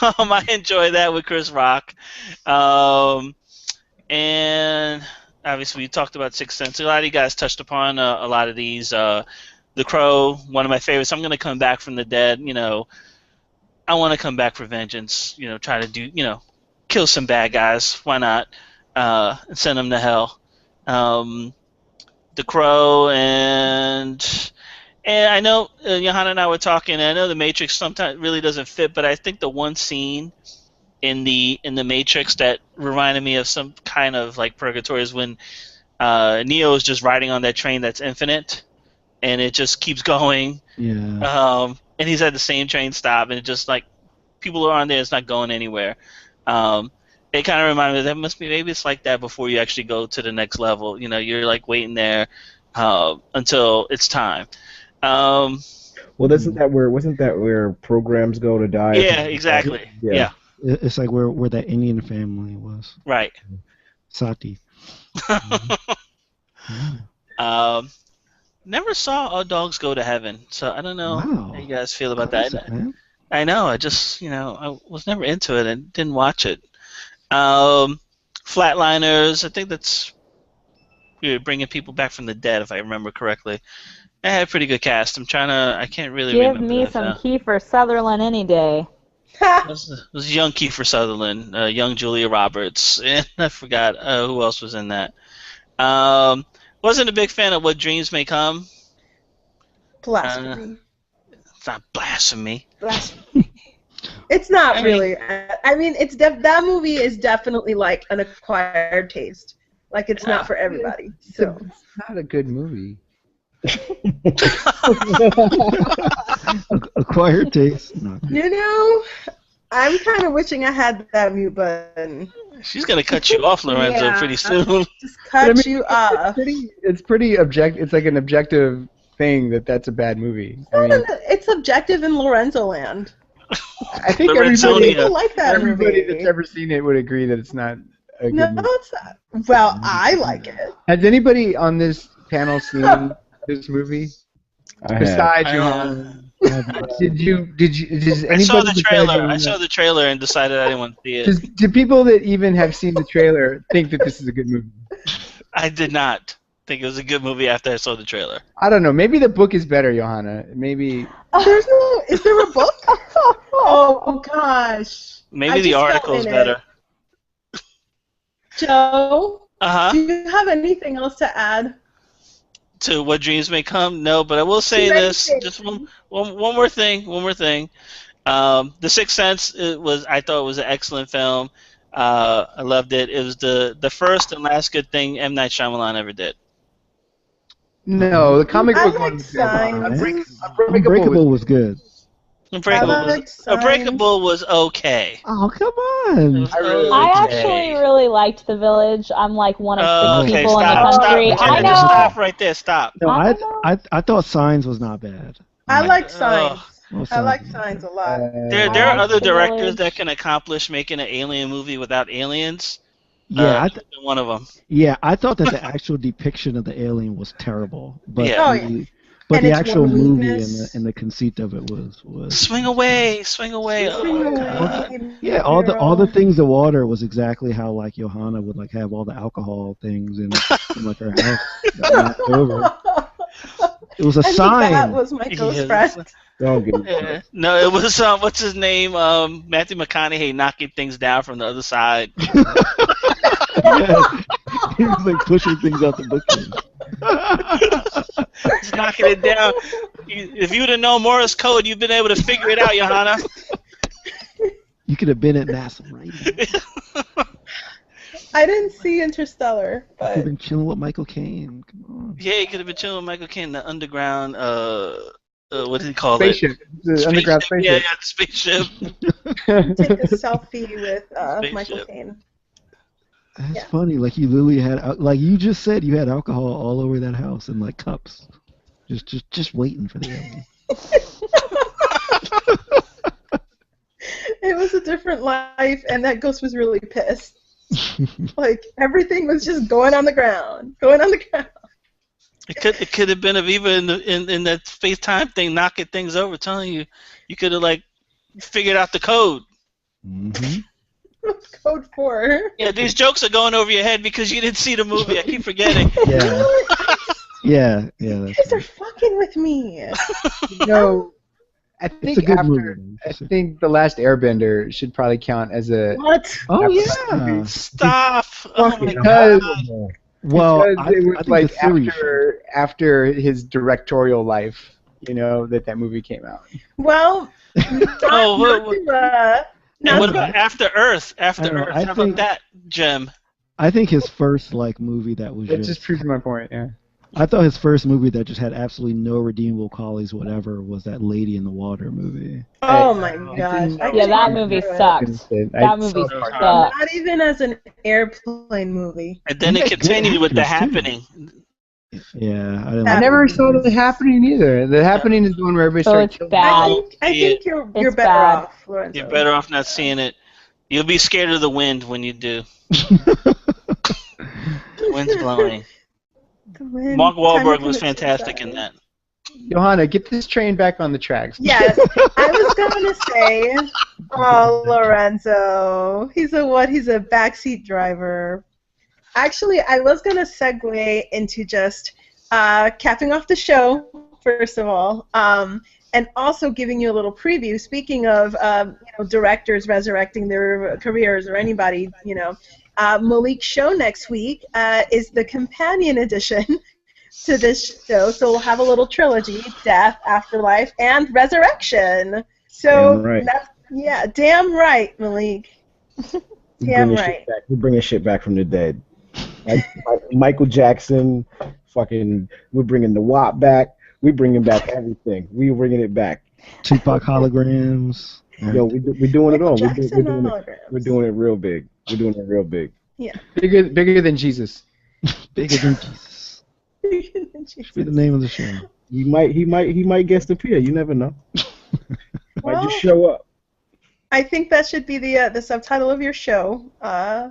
[SPEAKER 4] I enjoy that with Chris Rock. And obviously we talked about Sixth Sense. A lot of you guys touched upon a lot of these. The Crow, one of my favorites. I'm going to come back from the dead. I want to come back for vengeance. Try to do, kill some bad guys. Why not? And send them to hell. The Crow, and And I know Johanna and I were talking. And I know the Matrix sometimes really doesn't fit, but I think the one scene in the Matrix that reminded me of some kind of like purgatory is when Neo is just riding on that train that's infinite, and it just keeps going.
[SPEAKER 2] Yeah.
[SPEAKER 4] And he's at the same train stop, and it just like people are on there, it's not going anywhere. It kind of reminded me that must be maybe it's like that before you actually go to the next level. You're like waiting there until it's time.
[SPEAKER 3] Well, wasn't that where programs go to die?
[SPEAKER 4] Yeah, exactly. Yeah.
[SPEAKER 2] It's like where that Indian family was.
[SPEAKER 4] Right.
[SPEAKER 2] Sati.
[SPEAKER 4] Never saw All Dogs Go to Heaven, so I don't know how you guys feel about
[SPEAKER 2] Classic,
[SPEAKER 4] that.
[SPEAKER 2] man.
[SPEAKER 4] I know. I just, I was never into it and didn't watch it. Flatliners, I think that's bringing people back from the dead, if I remember correctly. It had a pretty good cast. I can't really
[SPEAKER 5] Give
[SPEAKER 4] remember
[SPEAKER 5] me
[SPEAKER 4] that
[SPEAKER 5] some
[SPEAKER 4] now.
[SPEAKER 5] Kiefer Sutherland any day.
[SPEAKER 4] It was young Kiefer Sutherland, young Julia Roberts, and I forgot who else was in that. Wasn't a big fan of What Dreams May Come.
[SPEAKER 1] Blasphemy.
[SPEAKER 4] It's not blasphemy.
[SPEAKER 1] Blasphemy. It's not really. I mean, it's that movie is definitely like an acquired taste. Like it's not for everybody. So
[SPEAKER 6] It's not a good movie.
[SPEAKER 2] Acquired taste. No.
[SPEAKER 1] I'm kind of wishing I had that mute button.
[SPEAKER 4] She's gonna cut you off, Lorenzo, pretty soon.
[SPEAKER 1] Just cut you off.
[SPEAKER 6] It's pretty objective. It's like an objective thing that's a bad movie.
[SPEAKER 1] It's objective in Lorenzo land.
[SPEAKER 6] I think
[SPEAKER 4] Lorenzonia.
[SPEAKER 1] People like that
[SPEAKER 6] everybody
[SPEAKER 1] movie.
[SPEAKER 6] that's ever seen it would agree that it's not a good
[SPEAKER 1] No,
[SPEAKER 6] movie.
[SPEAKER 1] it's not. Well, I like it.
[SPEAKER 6] Has anybody on this panel seen this movie? Besides Johanna. Does
[SPEAKER 4] I
[SPEAKER 6] anybody
[SPEAKER 4] saw the trailer.
[SPEAKER 6] Johanna-
[SPEAKER 4] I saw the trailer and decided I didn't want to see it.
[SPEAKER 6] Do people that even have seen the trailer think that this is a good movie?
[SPEAKER 4] I did not think it was a good movie after I saw the trailer.
[SPEAKER 6] I don't know. Maybe the book is better, Johanna. Maybe.
[SPEAKER 1] Is there a book? Oh gosh.
[SPEAKER 4] Maybe the article is better.
[SPEAKER 1] Joe,
[SPEAKER 4] Uh-huh.
[SPEAKER 1] do you have anything else to add?
[SPEAKER 4] To What Dreams May Come? No, but I will say this. Just one more thing. The Sixth Sense I thought it was an excellent film. I loved it. It was the first and last good thing M. Night Shyamalan ever did.
[SPEAKER 6] No, the comic book
[SPEAKER 1] like
[SPEAKER 6] one.
[SPEAKER 1] Signs.
[SPEAKER 2] Unbreakable was good.
[SPEAKER 4] Unbreakable was okay.
[SPEAKER 2] Oh, come on.
[SPEAKER 5] I actually really liked The Village. I'm like one of 6
[SPEAKER 4] Okay,
[SPEAKER 5] people in the
[SPEAKER 4] stop.
[SPEAKER 5] country.
[SPEAKER 4] Stop.
[SPEAKER 5] I know.
[SPEAKER 4] Just stop right there. Stop.
[SPEAKER 2] No,
[SPEAKER 5] I
[SPEAKER 2] I thought Signs was not bad.
[SPEAKER 1] I like Signs.
[SPEAKER 2] Well,
[SPEAKER 1] I like
[SPEAKER 2] Signs.
[SPEAKER 1] Signs a lot.
[SPEAKER 4] There
[SPEAKER 5] I
[SPEAKER 4] are
[SPEAKER 5] like
[SPEAKER 4] other
[SPEAKER 5] The
[SPEAKER 4] directors
[SPEAKER 5] Village.
[SPEAKER 4] that can accomplish making an alien movie without aliens.
[SPEAKER 2] Yeah,
[SPEAKER 4] One of them.
[SPEAKER 2] yeah, I thought that the actual depiction of the alien was terrible, but
[SPEAKER 4] Yeah.
[SPEAKER 1] Oh, yeah.
[SPEAKER 2] but
[SPEAKER 1] And
[SPEAKER 2] the
[SPEAKER 1] it's
[SPEAKER 2] actual
[SPEAKER 1] one
[SPEAKER 2] movie
[SPEAKER 1] weakness.
[SPEAKER 2] and the conceit of it was
[SPEAKER 4] Swing away. Oh my God.
[SPEAKER 2] yeah, all the things the water was exactly how like Johanna would like have all the alcohol things in like her house got knocked over. It was a sign.
[SPEAKER 1] That was Michael's
[SPEAKER 4] Yes.
[SPEAKER 1] friend.
[SPEAKER 3] Don't get
[SPEAKER 4] Yeah. No, it was what's his name? Matthew McConaughey knocking things down from the other side.
[SPEAKER 2] Yeah. He was like pushing things out the bookcase.
[SPEAKER 4] Just knocking it down. If you'd have known Morse code, you'd been able to figure it out, Johanna.
[SPEAKER 2] You could have been at NASA, right?
[SPEAKER 1] I didn't see Interstellar,
[SPEAKER 2] You could
[SPEAKER 1] but
[SPEAKER 2] have been chilling with Michael Caine. Come on.
[SPEAKER 4] Yeah, you could have been chilling with Michael Caine in the underground. What did he call
[SPEAKER 6] Spaceship. The underground
[SPEAKER 4] Yeah,
[SPEAKER 6] spaceship.
[SPEAKER 4] the spaceship.
[SPEAKER 1] take a selfie with
[SPEAKER 4] Spaceship.
[SPEAKER 1] Michael Caine.
[SPEAKER 2] That's
[SPEAKER 1] Yeah.
[SPEAKER 2] funny. Like you literally had, like you just said, you had alcohol all over that house in like cups, just waiting for the alien.
[SPEAKER 1] It was a different life, and that ghost was really pissed. Like everything was just going on the ground.
[SPEAKER 4] It could have been Aviva in that space time thing, knocking things over, telling you could have like figured out the code.
[SPEAKER 2] Mm-hmm.
[SPEAKER 1] What's code 4?
[SPEAKER 4] Yeah, these jokes are going over your head because you didn't see the movie. I keep forgetting.
[SPEAKER 2] Yeah. Yeah.
[SPEAKER 1] You
[SPEAKER 2] That's
[SPEAKER 1] guys are
[SPEAKER 2] right.
[SPEAKER 1] fucking with me.
[SPEAKER 6] No, I
[SPEAKER 2] It's
[SPEAKER 6] think
[SPEAKER 2] a good
[SPEAKER 6] after.
[SPEAKER 2] movie.
[SPEAKER 6] I think The Last Airbender should probably count as a.
[SPEAKER 1] What?
[SPEAKER 2] Oh
[SPEAKER 6] After-
[SPEAKER 2] yeah.
[SPEAKER 4] Stop! Oh my
[SPEAKER 6] Because-
[SPEAKER 4] God!
[SPEAKER 2] Well,
[SPEAKER 6] Because it was
[SPEAKER 2] I think
[SPEAKER 6] like
[SPEAKER 2] the series should.
[SPEAKER 6] after his directorial life. you know, that movie came out.
[SPEAKER 1] Well,
[SPEAKER 4] And what
[SPEAKER 1] not
[SPEAKER 4] about After Earth? After
[SPEAKER 2] I don't know,
[SPEAKER 4] Earth,
[SPEAKER 2] I
[SPEAKER 4] how
[SPEAKER 2] think-
[SPEAKER 4] about that gem?
[SPEAKER 2] I think his first movie that was
[SPEAKER 6] That just proves my point. Yeah.
[SPEAKER 2] I thought his first movie that just had absolutely no redeemable qualities whatever was that Lady in the Water movie.
[SPEAKER 1] Oh my gosh!
[SPEAKER 5] Yeah, that movie sucked. That movie sucked.
[SPEAKER 1] Not even as an airplane movie.
[SPEAKER 4] And then it continued with The Happening.
[SPEAKER 2] Yeah,
[SPEAKER 6] I never saw The Happening either. The Happening is the one where everybody starts killing.
[SPEAKER 5] Bad.
[SPEAKER 1] I think you're
[SPEAKER 5] It's
[SPEAKER 1] better
[SPEAKER 5] bad.
[SPEAKER 1] off, Lorenzo.
[SPEAKER 4] You're better off not seeing it. You'll be scared of the wind when you do. The wind's blowing. Mark Wahlberg was fantastic in that.
[SPEAKER 6] Johanna, get this train back on the tracks.
[SPEAKER 1] Yes, I was going to say, oh, Lorenzo, he's a backseat driver. Actually, I was going to segue into just capping off the show, first of all, and also giving you a little preview. Speaking of directors resurrecting their careers, or anybody, Malik's show next week is the companion edition to this show. So we'll have a little trilogy: Death, Afterlife, and Resurrection. So
[SPEAKER 3] Damn right.
[SPEAKER 1] Damn right, Malik. Damn right.
[SPEAKER 3] We're bringing shit back from the dead. Like Michael Jackson, we're bringing the WAP back. We're bringing back everything. We're bringing it back.
[SPEAKER 2] Tupac holograms.
[SPEAKER 3] Yo, we're doing it all. We're
[SPEAKER 1] Holograms.
[SPEAKER 3] doing it real big. We're doing it real big.
[SPEAKER 1] Yeah.
[SPEAKER 6] Bigger than Jesus.
[SPEAKER 2] Bigger than Jesus. Should be the name of the show.
[SPEAKER 3] He might guest appear. You never know. Might just show up.
[SPEAKER 1] I think that should be the subtitle of your show,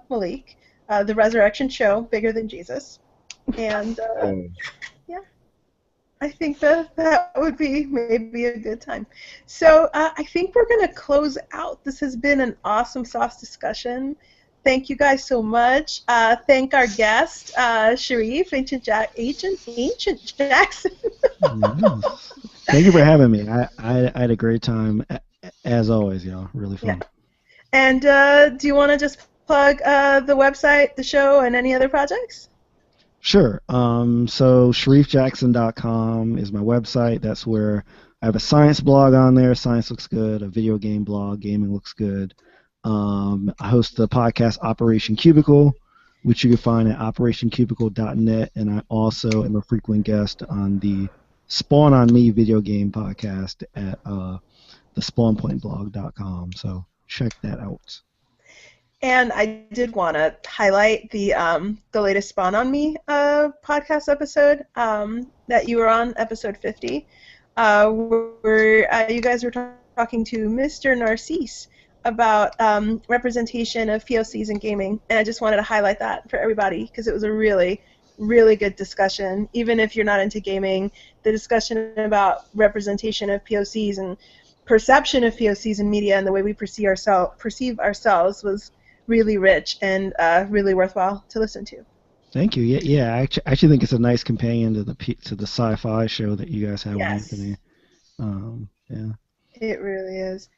[SPEAKER 1] Malik. The Resurrection Show, Bigger Than Jesus. And I think that would be maybe a good time. So I think we're going to close out. This has been an awesome sauce discussion. Thank you guys so much. Thank our guest, Sharif, Ancient Jackson.
[SPEAKER 2] Thank you for having me. I had a great time, as always, y'all. Really fun.
[SPEAKER 1] Yeah. And do you want to just plug the website, the show, and any other projects?
[SPEAKER 2] Sure. So sharifjackson.com is my website. That's where I have a science blog on there. Science looks good. A video game blog. Gaming looks good. I host the podcast Operation Cubicle, which you can find at operationcubicle.net, and I also am a frequent guest on the Spawn on Me video game podcast at the spawnpointblog.com. So check that out.
[SPEAKER 1] And I did want to highlight the latest Spawn on Me podcast episode that you were on, episode 50, where you guys were talking to Mr. Narcisse about representation of POCs in gaming. And I just wanted to highlight that for everybody because it was a really, really good discussion. Even if you're not into gaming, the discussion about representation of POCs and perception of POCs in media and the way we perceive ourselves was really rich and really worthwhile to listen to.
[SPEAKER 2] Thank you. Yeah. I actually think it's a nice companion to the sci-fi show that you guys have with Anthony. Yeah.
[SPEAKER 1] It really is.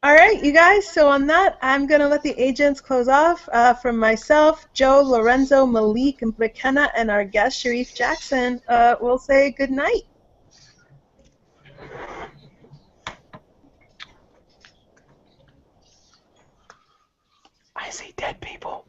[SPEAKER 1] All right, you guys. So on that, I'm gonna let the agents close off. From myself, Joe, Lorenzo, Malik, and McKenna, and our guest Sharif Jackson, we'll say good night.
[SPEAKER 6] I see dead people.